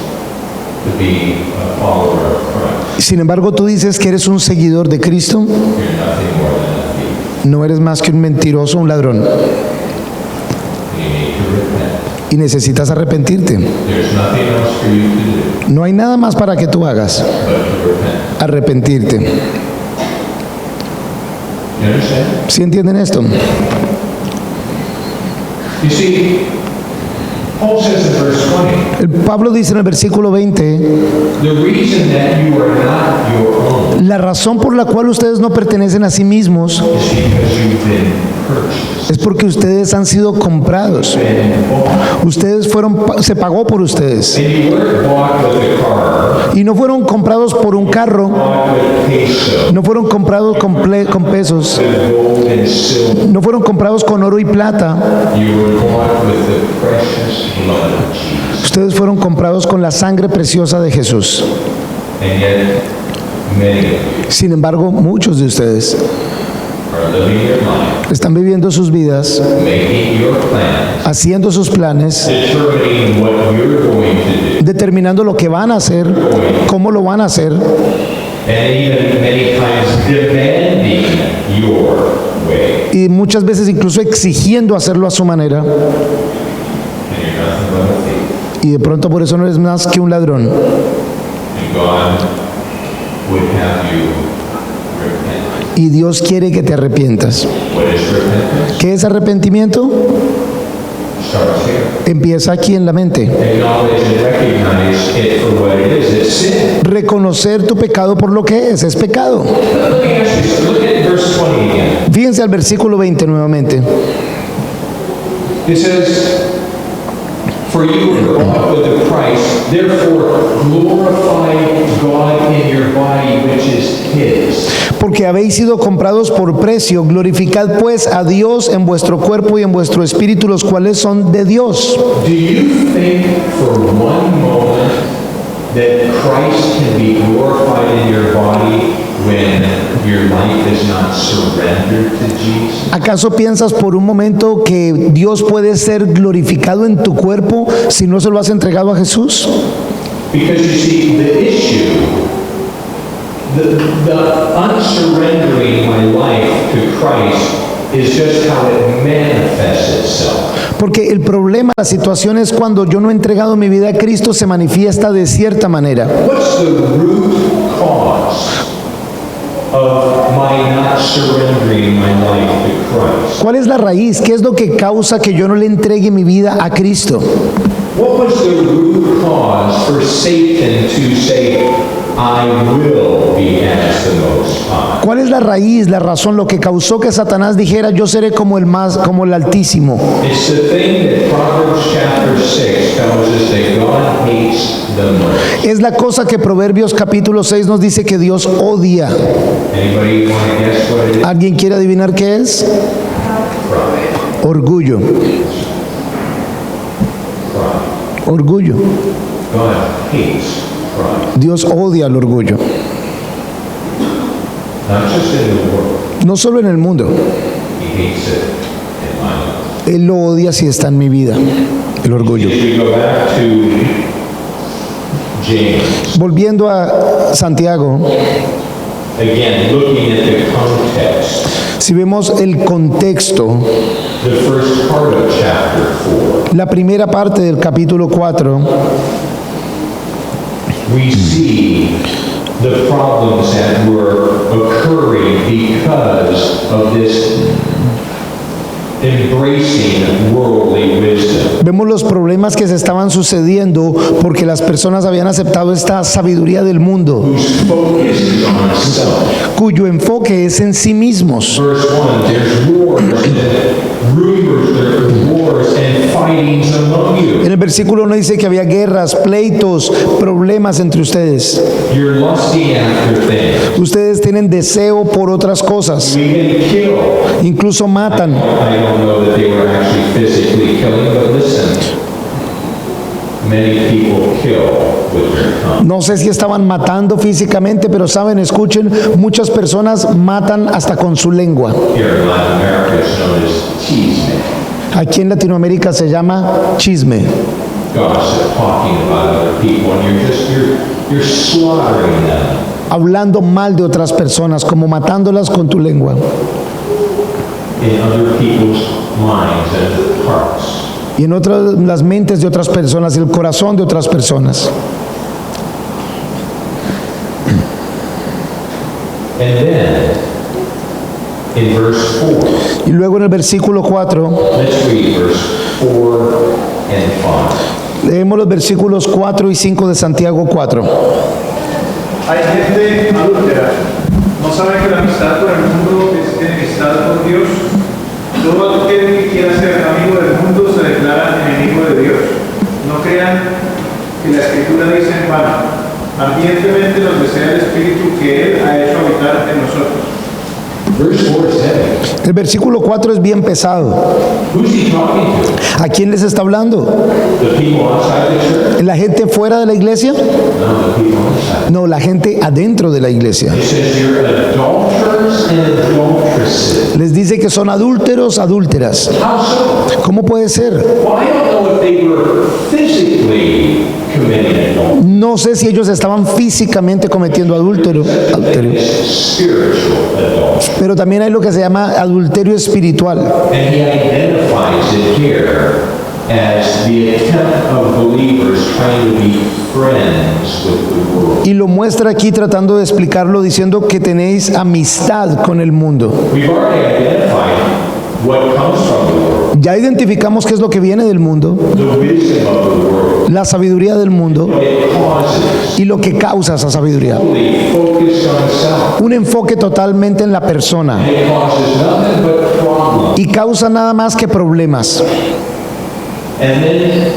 to be a follower of Christ, Sin embargo, tú dices que eres un seguidor de Cristo, you're nothing more than a thief. no eres más que un mentiroso, un ladrón, You need to repent. y necesitas arrepentirte. There's nothing else for you to do No hay nada más para que tú hagas, but to repent. arrepentirte. You understand? ¿Sí entienden esto? You see, Paul says in verse 20, Pablo dice en el versículo 20, the reason that you are not your own la razón por la cual ustedes no pertenecen a sí mismos is because you've been purchased, es porque ustedes han sido comprados. been bought. Ustedes se pagó por ustedes. And you weren't bought with a car, Y no fueron comprados por un carro, bought with peso, no fueron comprados con pesos, with gold and silver. no fueron comprados con oro y plata. You were bought with the precious blood of Jesus. Ustedes fueron comprados con la sangre preciosa de Jesús. And yet, many of you Sin embargo, muchos de ustedes are living your life, están viviendo sus vidas, making your plans, haciendo sus planes, determining what you're going to do, determinando lo que van a hacer, cómo lo van a hacer, and even many times demanding your way. y muchas veces incluso exigiendo hacerlo a su manera. And you're nothing but a thief. Y de pronto por eso no eres más que un ladrón. And God would have you repent. Y Dios quiere que te arrepientas. What is repentance? ¿Qué es arrepentimiento? Starts here. Empieza aquí en la mente. Acknowledge and recognize it for what it is. It's sin. Reconocer tu pecado por lo que es pecado. Let me ask you something. Look at verse 20 again. Fíjense al versículo 20 nuevamente. It says, For you were bought with a price, therefore glorify God in your body, which is His. Porque habéis sido comprados por precio, glorificad pues a Dios en vuestro cuerpo y en vuestro espíritu, los cuales son de Dios. Do you think for one moment that Christ can be glorified in your body when your life is not surrendered to Jesus? ¿Acaso piensas por un momento que Dios puede ser glorificado en tu cuerpo si no se lo has entregado a Jesús? Because you see, the issue, the unsurrendering my life to Christ is just how it manifests itself. Porque el problema, la situación es cuando yo no he entregado mi vida a Cristo, se manifiesta de cierta manera. What's the root cause of my not surrendering my life to Christ? ¿Cuál es la raíz? ¿Qué es lo que causa que yo no le entregue mi vida a Cristo? What was the root cause for Satan to say, I will be as the Most High? ¿Cuál es la raíz, la razón, lo que causó que Satanás dijera yo seré como el Altísimo? It's the thing that Proverbs chapter 6 tells us that God hates the most. Es la cosa que Proverbios capítulo 6 nos dice que Dios odia. Anybody want to guess what it is? ¿Alguien quiere adivinar qué es? Pride. Orgullo. Pride. Orgullo. God hates pride. Dios odia el orgullo. Not just in the world. No solo en el mundo. He hates it in my life. Él lo odia si está en mi vida. El orgullo. If we go back to James, Volviendo a Santiago, again, looking at the context, si vemos el contexto, the first part of chapter 4, la primera parte del capítulo 4, we see the problems that were occurring because of this embracing worldly wisdom. vemos los problemas que se estaban sucediendo porque las personas habían aceptado esta sabiduría del mundo, Whose focus is on self. cuyo enfoque es en sí mismos. Verse 1, there's wars and rumors, there's wars and fightings among you. En el versículo 1 dice que había guerras, pleitos, problemas entre ustedes. You're lusting after things. Ustedes tienen deseo por otras cosas, We can kill. incluso matan. I don't know that they were actually physically killing, but listen, many people kill with their tongue. No sé si estaban matando físicamente, pero saben, escuchen, muchas personas matan hasta con su lengua. Here in Latin America, it's known as chisme, Aquí en Latinoamérica se llama chisme, gossip, talking about other people, and you're slaughtering them. hablando mal de otras personas, como matándolas con tu lengua, In other people's minds and hearts. y en otras las mentes de otras personas, el corazón de otras personas. And then, in verse 4, Y luego en el versículo 4, let's read verse 4 and 5. leemos los versículos 4 y 5 de Santiago 4. Hay gente adúltera. ¿No saben que la amistad con el mundo es enemistad con Dios? Todo aquel que quiera ser amigo del mundo se declara enemigo de Dios. No crean que la Escritura dice en vano. Ardientemente nos desea el Espíritu que Él ha hecho habitar en nosotros. Verse 4 is heavy. El versículo 4 es bien pesado. Who's he talking to? ¿A quién les está hablando? The people outside the church? ¿La gente fuera de la iglesia? No, the people inside. No, la gente adentro de la iglesia. It says you're adulterers and adulteresses. Les dice que son adúlteros, adúlteras. How so? ¿Cómo puede ser? Well, I don't know if they were physically committing adultery. No sé si ellos estaban físicamente cometiendo adulterio, It's spiritual adultery. pero también hay lo que se llama adulterio espiritual. And he identifies it here as the attempt of believers trying to be friends with the world. Y lo muestra aquí tratando de explicarlo diciendo que tenéis amistad con el mundo. We've already identified what comes from the world, Ya identificamos qué es lo que viene del mundo, the wisdom of the world, la sabiduría del mundo what it causes, y lo que causa esa sabiduría. totally focused on self. Un enfoque totalmente en la persona It causes nothing but problems. y causa nada más que problemas. And then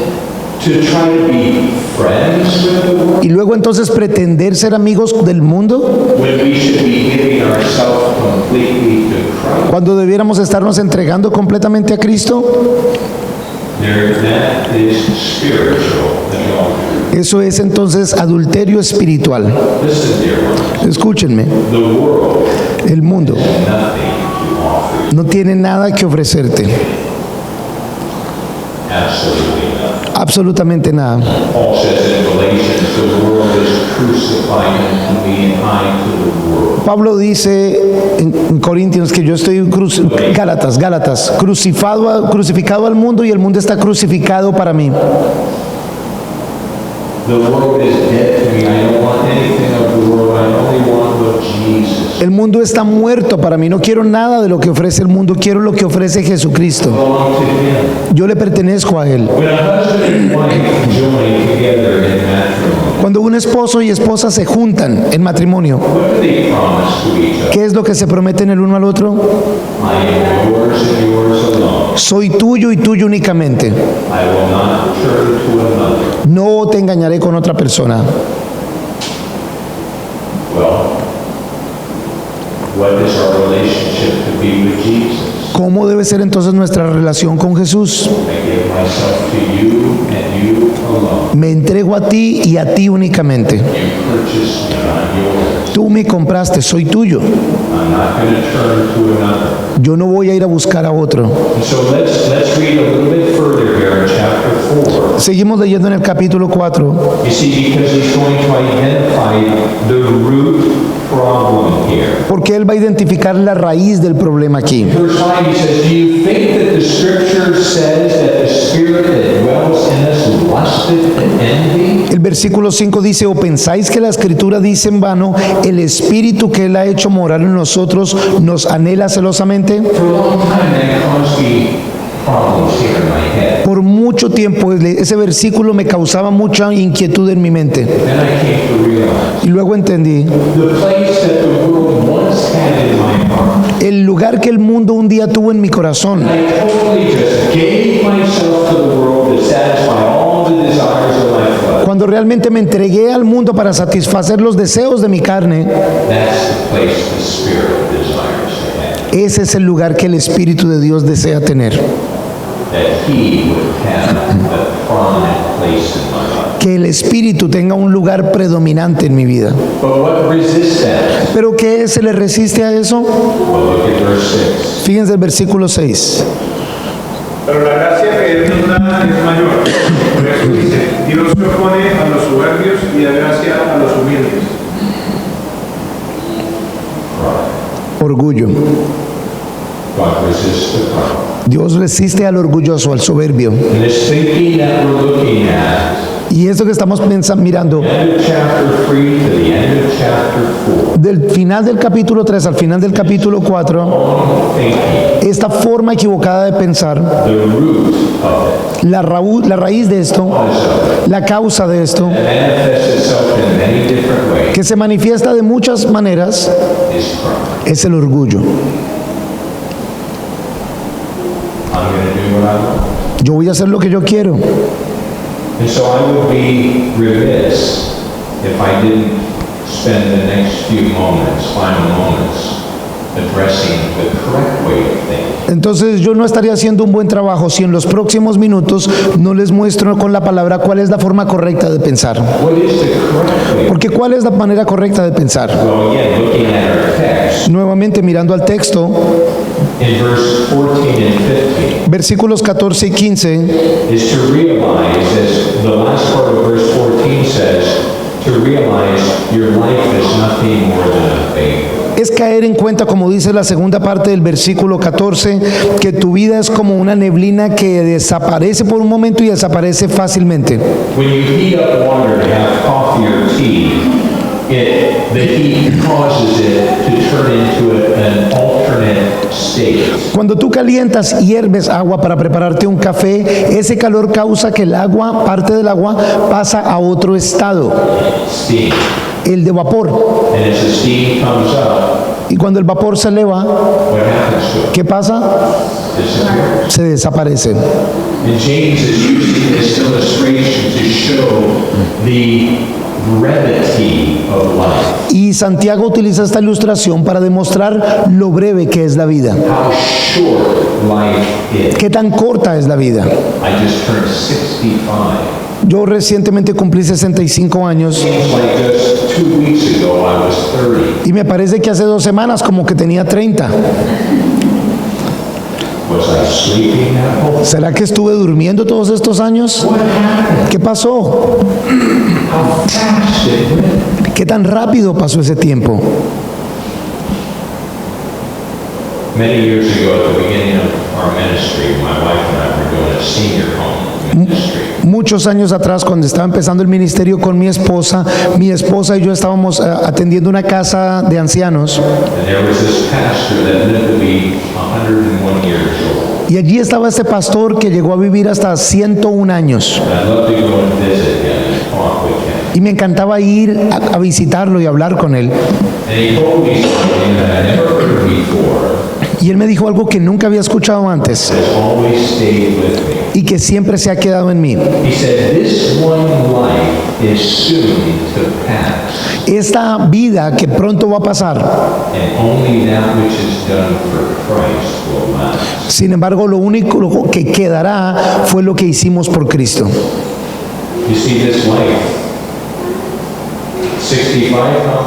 to try to be friends with the world y luego entonces pretender ser amigos del mundo, when we should be giving ourselves completely to Christ. cuando debiéramos estarnos entregando completamente a Cristo. That is spiritual adultery. Eso es entonces adulterio espiritual. Listen, dear ones, Escúchenme, the world el mundo has nothing to offer you. no tiene nada que ofrecerte, Absolutely nothing. absolutamente nada. Paul says in Galatians, the world is crucified unto me and I to the world. Pablo dice en Corintios que yo estoy Gálatas, crucificado al mundo y el mundo está crucificado para mí. The world is dead to me. I don't want anything of the world. I only want what Jesus. El mundo está muerto para mí, no quiero nada de lo que ofrece el mundo, quiero lo que ofrece Jesucristo. Belong to him. Yo le pertenezco a Él. When a husband and wife join together in matrimony, Cuando un esposo y esposa se juntan en matrimonio, what do they promise to each other? ¿qué es lo que se prometen el uno al otro? I am yours and yours alone. Soy tuyo y tuyo únicamente. I will not turn to another. No te engañaré con otra persona. Well, what is our relationship to be with Jesus? ¿Cómo debe ser entonces nuestra relación con Jesús? I give myself to you and you alone. Me entrego a ti y a ti únicamente. You purchased me, I'm yours. Tú me compraste, soy tuyo. I'm not going to turn to another. Yo no voy a ir a buscar a otro. And so let's read a little bit further here in chapter 4. Seguimos leyendo en el capítulo 4, You see, because he's going to identify the root problem here. porque él va a identificar la raíz del problema aquí. Verse 5, he says, do you think that the scripture says that the spirit that dwells in us lusted to envy? El versículo 5 dice, ¿o pensáis que la escritura dice en vano, el espíritu que él ha hecho morar en nosotros nos anhela celosamente? For a long time that caused me problems here in my head. Por mucho tiempo ese versículo me causaba mucha inquietud en mi mente. Then I came to realize Y luego entendí, the place that the world once had in my heart. el lugar que el mundo un día tuvo en mi corazón, I totally just gave myself to the world to satisfy all the desires of my flesh. cuando realmente me entregué al mundo para satisfacer los deseos de mi carne, That's the place the Spirit desires to have. ese es el lugar que el Espíritu de Dios desea tener. That He would have a prominent place in my life. Que el Espíritu tenga un lugar predominante en mi vida. But what resists that? ¿Pero qué se le resiste a eso? Well, look at verse 6. Fíjense el versículo 6. Pero la gracia que Él nos da es mayor. Por eso dice, Dios se opone a los soberbios y da gracia a los humildes. Orgullo. God resists the proud. Dios resiste al orgulloso, al soberbio. And this thinking that we're looking at, Y esto que estamos mirando, end of chapter 3 to the end of chapter 4, del final del capítulo 3 al final del capítulo 4, wrong thinking, esta forma equivocada de pensar, the root of it, la raíz de esto, la causa de esto, manifests itself in many different ways, que se manifiesta de muchas maneras, is pride. es el orgullo. I'm going to do what I want. Yo voy a hacer lo que yo quiero. And so I would be remiss if I didn't spend the next few moments, final moments, addressing the correct way of thinking. Entonces yo no estaría haciendo un buen trabajo si en los próximos minutos no les muestro con la palabra cuál es la forma correcta de pensar. What is the correct way? Porque ¿cuál es la manera correcta de pensar? Well, again, looking at our text, Nuevamente mirando al texto, in verse 14 and 15, versículos 14 y 15, is to realize, as the last part of verse 14 says, to realize your life is nothing more than a vapor. es caer en cuenta, como dice la segunda parte del versículo 14, que tu vida es como una neblina que desaparece por un momento y desaparece fácilmente. When you heat up water to have coffee or tea, the heat causes it to turn into an alternate state. Cuando tú calientas y hierves agua para prepararte un café, ese calor causa que el agua, parte del agua, pasa a otro estado, Steam. el de vapor. And as the steam comes up, Y cuando el vapor se eleva, what happens to it? ¿qué pasa? Disappears. Se desaparecen. And James is using this illustration to show the brevity of life, Y Santiago utiliza esta ilustración para demostrar lo breve que es la vida, how short life is. qué tan corta es la vida. I just turned 65. Yo recientemente cumplí 65 años Seems like just 2 weeks ago I was 30. y me parece que hace 2 semanas como que tenía 30. Was I sleeping that whole? ¿Será que estuve durmiendo todos estos años? What happened? ¿Qué pasó? How fast it went. ¿Qué tan rápido pasó ese tiempo? Many years ago, at the beginning of our ministry, my wife and I were doing a senior home ministry. Muchos años atrás, cuando estaba empezando el ministerio con mi esposa y yo estábamos atendiendo una casa de ancianos. And there was this pastor that lived to be 101 years old. Y allí estaba este pastor que llegó a vivir hasta 101 años. And I'd love to go and visit him and talk with him. Y me encantaba ir a visitarlo y hablar con él. And he told me something that I never heard before, Y él me dijo algo que nunca había escuchado antes that has always stayed with me. y que siempre se ha quedado en mí. He said, this one life is soon to pass, Esta vida que pronto va a pasar, and only that which is done for Christ will last. sin embargo, lo único que quedará fue lo que hicimos por Cristo. You see this life, 65,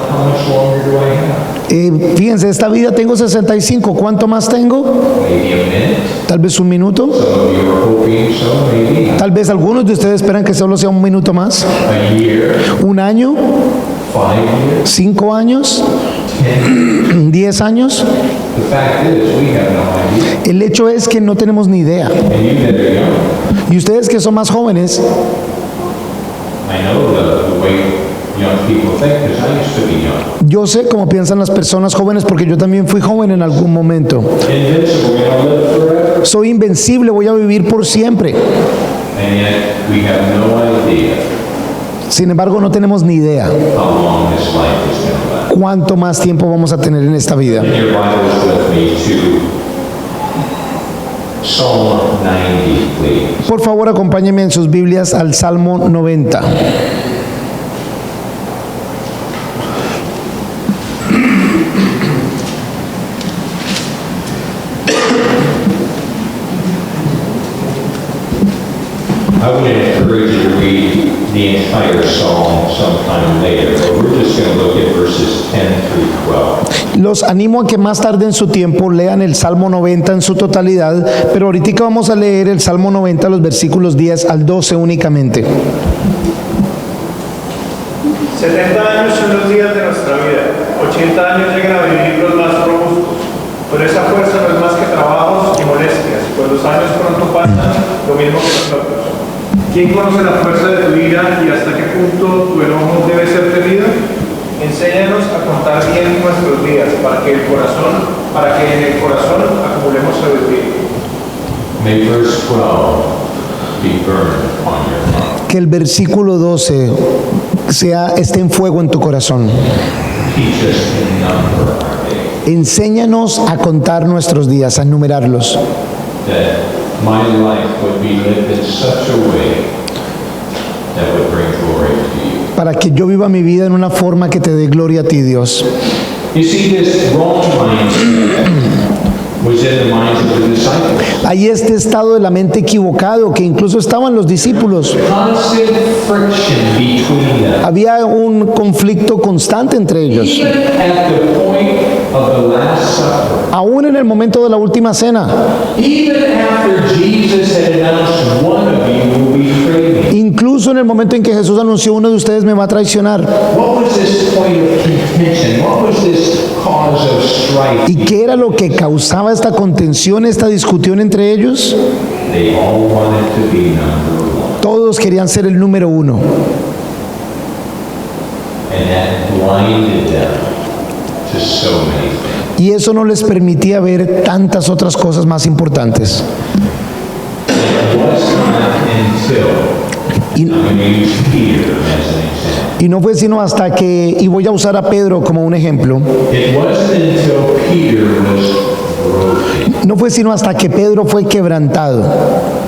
how much longer do I have? Fíjense, esta vida tengo 65, ¿cuánto más tengo? Maybe a minute? Tal vez un minuto, Some of you are hoping so, maybe tal vez algunos de ustedes esperan que solo sea un minuto más, a year, un año, 5 years, 5 años, 10. 10 años. The fact is, we have no idea. El hecho es que no tenemos ni idea. And you that are young, Y ustedes que son más jóvenes, I know the way young people think, because I used to be young. yo sé cómo piensan las personas jóvenes porque yo también fui joven en algún momento. Invincible, we're going to live forever. Soy invencible, voy a vivir por siempre. And yet, we have no idea Sin embargo, no tenemos ni idea how long this life is going to last. cuánto más tiempo vamos a tener en esta vida. In your Bibles with me to Psalm 90, please. Por favor, acompáñenme en sus Biblias al Salmo 90. I would encourage you to read the entire psalm sometime later, but we're just going to look at verses 10 through 12. Los animo a que más tarde en su tiempo lean el Salmo 90 en su totalidad, pero ahorita vamos a leer el Salmo 90, los versículos 10 al 12 únicamente. 70 años son los días de nuestra vida, 80 años llegan a vivir los más robustos, pero esa fuerza no es más que trabajos y molestias, pues los años pronto pasan, lo mismo que nosotros. ¿Quién conoce la fuerza de tu ira y hasta qué punto tu enojo debe ser temido? Enséñanos a contar bien nuestros días, para que en el corazón acumulemos sabiduría. May verse 12 be burned on your heart. Que el versículo 12 esté en fuego en tu corazón. Teach us to number our days, Enséñanos a contar nuestros días, a enumerarlos, that my life would be lived in such a way that would bring glory to you. para que yo viva mi vida en una forma que te dé gloria a ti, Dios. You see, this wrong mindset was in the minds of the disciples. Hay este estado de la mente equivocado que incluso estaban los discípulos. Constant friction between them. Había un conflicto constante entre ellos. Even at the point of the Last Supper, Aún en el momento de la última cena, even after Jesus had announced, one of you will betray me. incluso en el momento en que Jesús anunció, uno de ustedes me va a traicionar. What was this point of contention? What was this cause of strife? ¿Y qué era lo que causaba esta contención, esta discusión entre ellos? They all wanted to be number one. Todos querían ser el número uno. And that blinded them to so many things. Y eso no les permitía ver tantas otras cosas más importantes. It was not until, Y, I'm going to use Peter as an example. Y no fue sino hasta que, y voy a usar a Pedro como un ejemplo, It wasn't until Peter was broken. no fue sino hasta que Pedro fue quebrantado.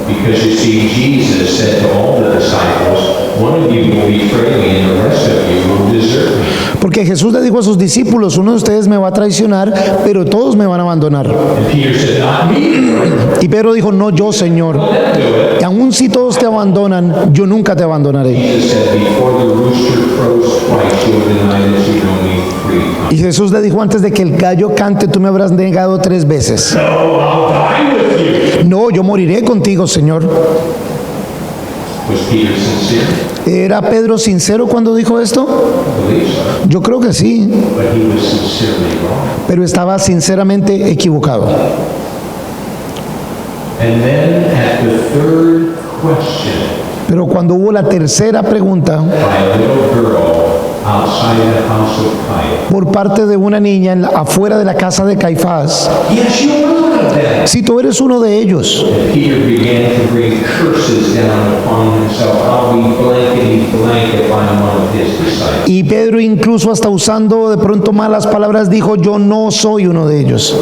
Because you see, Jesus said to all the disciples, one of you will betray me and the rest of you will desert me. Porque Jesús le dijo a sus discípulos, uno de ustedes me va a traicionar, pero todos me van a abandonar. And Peter said, not me. Y Pedro dijo, no yo, Señor. Let them do it. Y aun si todos te abandonan, yo nunca te abandonaré. Jesus said, before the rooster crows twice, you'll deny that you know me 3 times. Y Jesús le dijo, antes de que el gallo cante, tú me habrás negado 3 veces. No, I'll die with you. No, yo moriré contigo, Señor. Was Peter sincere? ¿Era Pedro sincero cuando dijo esto? I believe so. Yo creo que sí, But he was sincerely wrong. pero estaba sinceramente equivocado. And then at the third question, Pero cuando hubo la tercera pregunta by a little girl outside the house of Caiaphas. por parte de una niña afuera de la casa de Caifás, Yes, you are one of them. si tú eres uno de ellos, And Peter began to bring curses down upon himself. I'll be blankety blank if I'm one of his disciples. y Pedro incluso hasta usando de pronto malas palabras dijo, yo no soy uno de ellos.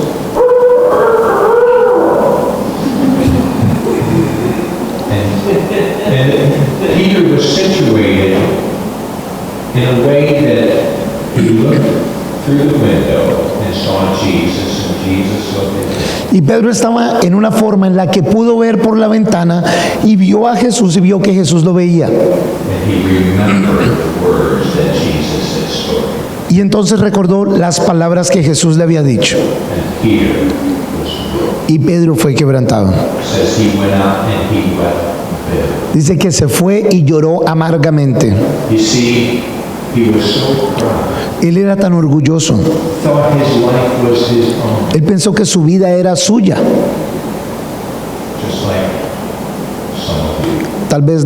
And Peter was situated in a way that he looked through the window and saw Jesus, and Jesus looked at him. Y Pedro estaba en una forma en la que pudo ver por la ventana y vio a Jesús y vio que Jesús lo veía. And he remembered the words that Jesus had spoken. Y entonces recordó las palabras que Jesús le había dicho. And Peter was broken. Y Pedro fue quebrantado. It says he went out and he wept bitterly. Dice que se fue y lloró amargamente. You see, he was so proud. Él era tan orgulloso. Thought his life was his own, Él pensó que su vida era suya. just like some of you. Tal vez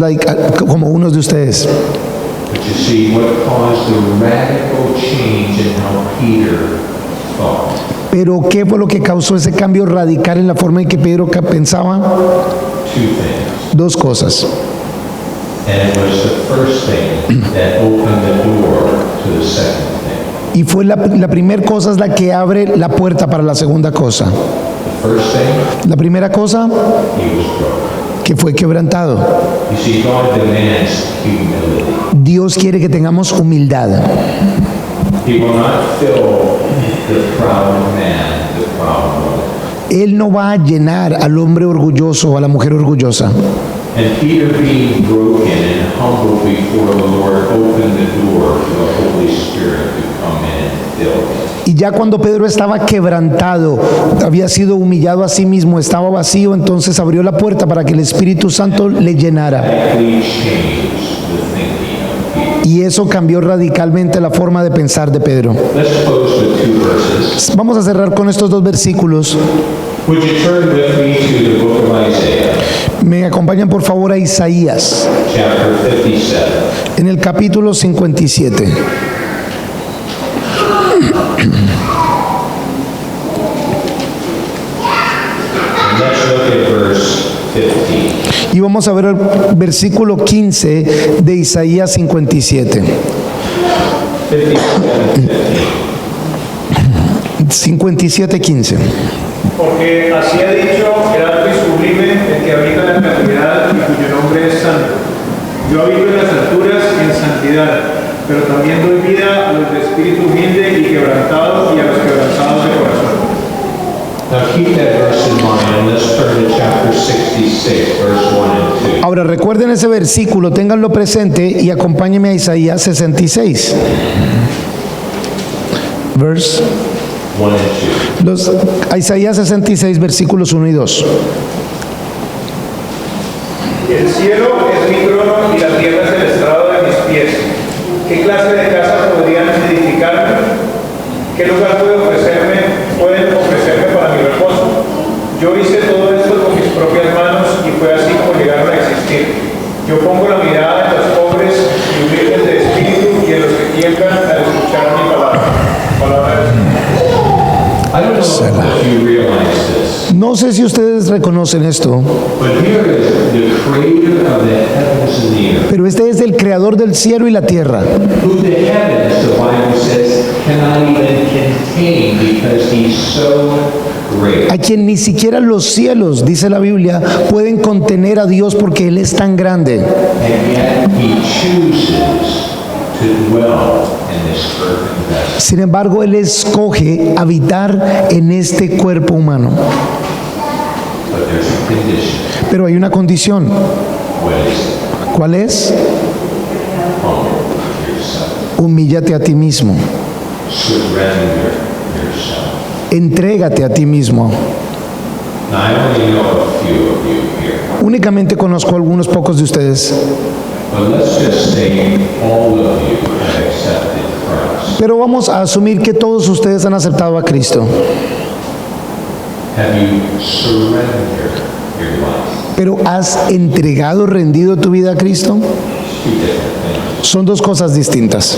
como unos de ustedes. But you see, what caused the radical change in how Peter thought? Pero ¿qué fue lo que causó ese cambio radical en la forma en que Pedro pensaba? 2 things. 2 cosas. And it was the first thing that opened the door to the second thing. Y fue la primera cosa es la que abre la puerta para la segunda cosa. The first thing, La primera cosa, he was broken. que fue quebrantado. You see, God demands humility. Dios quiere que tengamos humildad. He will not fill the proud man, the proud woman. Él no va a llenar al hombre orgulloso o a la mujer orgullosa. And Peter, being broken and humble before the Lord, opened the door for the Holy Spirit to come in and fill him. Y ya cuando Pedro estaba quebrantado, había sido humillado a sí mismo, estaba vacío, entonces abrió la puerta para que el Espíritu Santo le llenara. Radically changed the thinking of Peter. Y eso cambió radicalmente la forma de pensar de Pedro. Let's close with 2 verses. Vamos a cerrar con estos 2 versículos. Would you turn with me to the book of Isaiah, Me acompañan por favor a Isaías, chapter 57. en el capítulo 57. And let's look at verse 15. Y vamos a ver el versículo 15 de Isaías 57. 57:15. Porque así ha dicho el alto y sublime, el que habita en la eternidad y cuyo nombre es santo. Yo habito en las alturas en santidad, pero también doy vida a los de espíritu humilde y quebrantado y a los quebrantados de corazón. Now keep that verse in mind and let's turn to chapter 66, verse 1 and 2. Ahora recuerden ese versículo, ténganlo presente y acompáñenme a Isaías 66. Verse 1 and 2. a Isaías 66, versículos 1 y 2. El cielo es mi trono y la tierra es el estrado de mis pies. ¿Qué clase de casa podrían edificarme? ¿Qué lugar pueden ofrecerme para mi reposo? Yo hice todo esto con mis propias manos y fue así como llegaron a existir. Yo pongo la mirada en los pobres y humildes de espíritu y en los que tiemblan al escuchar mi palabra. Palabra del Señor. I don't know if you realize this, No sé si ustedes reconocen esto, but here is the creator of the heavens and the earth. pero este es el creador del cielo y la tierra, Who the heavens, the Bible says, cannot even contain because he's so great. a quien ni siquiera los cielos, dice la Biblia, pueden contener a Dios porque Él es tan grande. And yet he chooses to dwell in this earthen vessel. Sin embargo, Él escoge habitar en este cuerpo humano. But there's a condition. Pero hay una condición. What is it? ¿Cuál es? Humble yourself. Humíllate a ti mismo. Surrender yourself. Entrégate a ti mismo. Now, I only know a few of you here, Únicamente conozco a algunos pocos de ustedes, but let's just say all of you have accepted Christ. pero vamos a asumir que todos ustedes han aceptado a Cristo. Have you surrendered your life? Pero ¿has entregado, rendido tu vida a Cristo? Two different things. Son dos cosas distintas.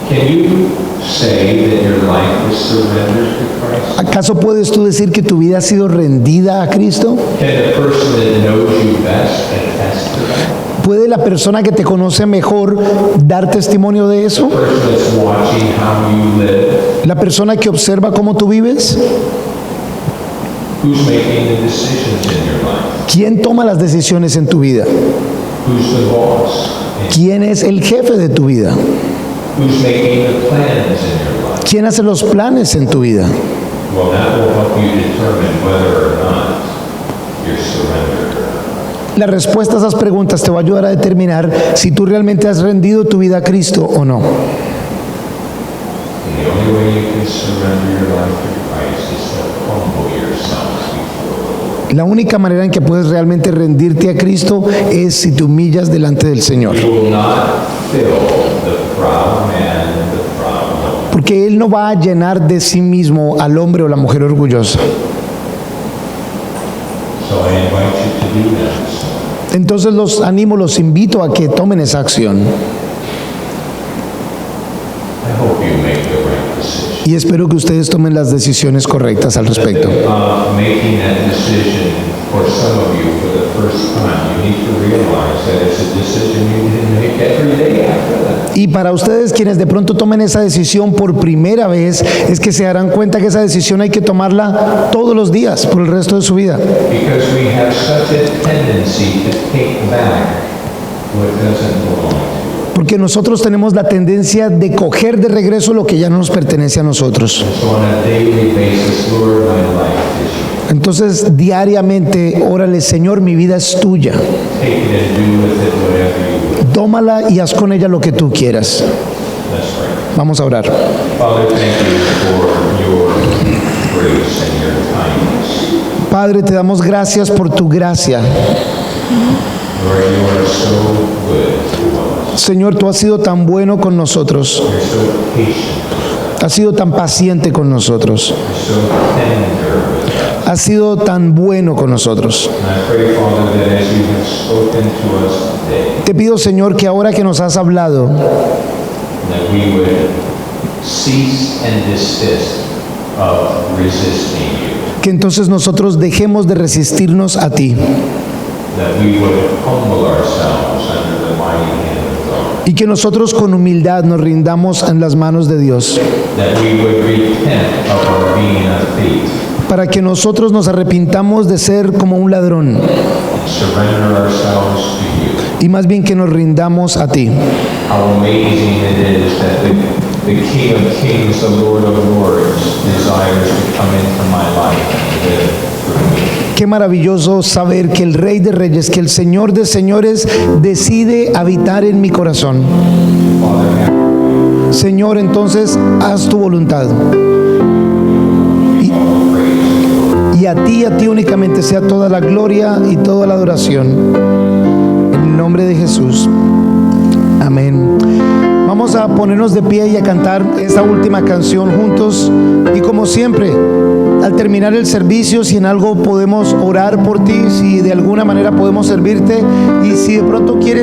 Can you say that your life is surrendered to Christ? ¿Acaso puedes tú decir que tu vida ha sido rendida a Cristo? Can the person that knows you best attest to that? ¿Puede la persona que te conoce mejor dar testimonio de eso? The person that's watching how you live, ¿La persona que observa cómo tú vives? who's making the decisions in your life, ¿Quién toma las decisiones en tu vida? who's the boss, ¿Quién es el jefe de tu vida? who's making the plans in your life. ¿Quién hace los planes en tu vida? Well, that will help you determine whether or not you're surrendered. La respuesta a esas preguntas te va a ayudar a determinar si tú realmente has rendido tu vida a Cristo o no. And the only way you can surrender your life to Christ is to humble yourself before the Lord. La única manera en que puedes realmente rendirte a Cristo es si te humillas delante del Señor. You will not fill the proud man and the proud woman. Porque Él no va a llenar de sí mismo al hombre o la mujer orgullosa. So I invite you to do that. Entonces los animo, los invito a que tomen esa acción. I hope you make the right decision. Y espero que ustedes tomen las decisiones correctas al respecto. Making that decision for some of you for the first time, you need to realize that it's a decision you need to make every day after that. Y para ustedes quienes de pronto tomen esa decisión por primera vez, es que se darán cuenta que esa decisión hay que tomarla todos los días por el resto de su vida. Because we have such a tendency to take back what doesn't belong to us. Porque nosotros tenemos la tendencia de coger de regreso lo que ya no nos pertenece a nosotros. So on a daily basis, Lord, my life is yours. Entonces diariamente, órale, Señor, mi vida es tuya. Take it and do with it whatever you will. Tómala y haz con ella lo que tú quieras. Let's pray. Vamos a orar. Father, thank you for your grace and your kindness. Padre, te damos gracias por tu gracia. Lord, you are so good to us. Señor, tú has sido tan bueno con nosotros. You're so patient. Has sido tan paciente con nosotros. You're so tender with us. Has sido tan bueno con nosotros. And I pray, Father, that as you have spoken to us today, Te pido, Señor, que ahora que nos has hablado, that we would cease and desist of resisting you. que entonces nosotros dejemos de resistirnos a ti That we would humble ourselves under the mighty hand of God. y que nosotros con humildad nos rindamos en las manos de Dios, That we would repent of our being a thief. para que nosotros nos arrepintamos de ser como un ladrón Surrender ourselves to you. y más bien que nos rindamos a ti. How amazing it is that the King of Kings, the Lord of Lords, desires to come into my life and live through me. Qué maravilloso saber que el Rey de Reyes, que el Señor de Señores decide habitar en mi corazón. Father, have Señor, entonces haz tu voluntad. all praise. Y a ti únicamente sea toda la gloria y toda la adoración. En el nombre de Jesús. Amén. Vamos a ponernos de pie y a cantar esta última canción juntos. Y como siempre, al terminar el servicio, si en algo podemos orar por ti, si de alguna manera podemos servirte, y si de pronto quieres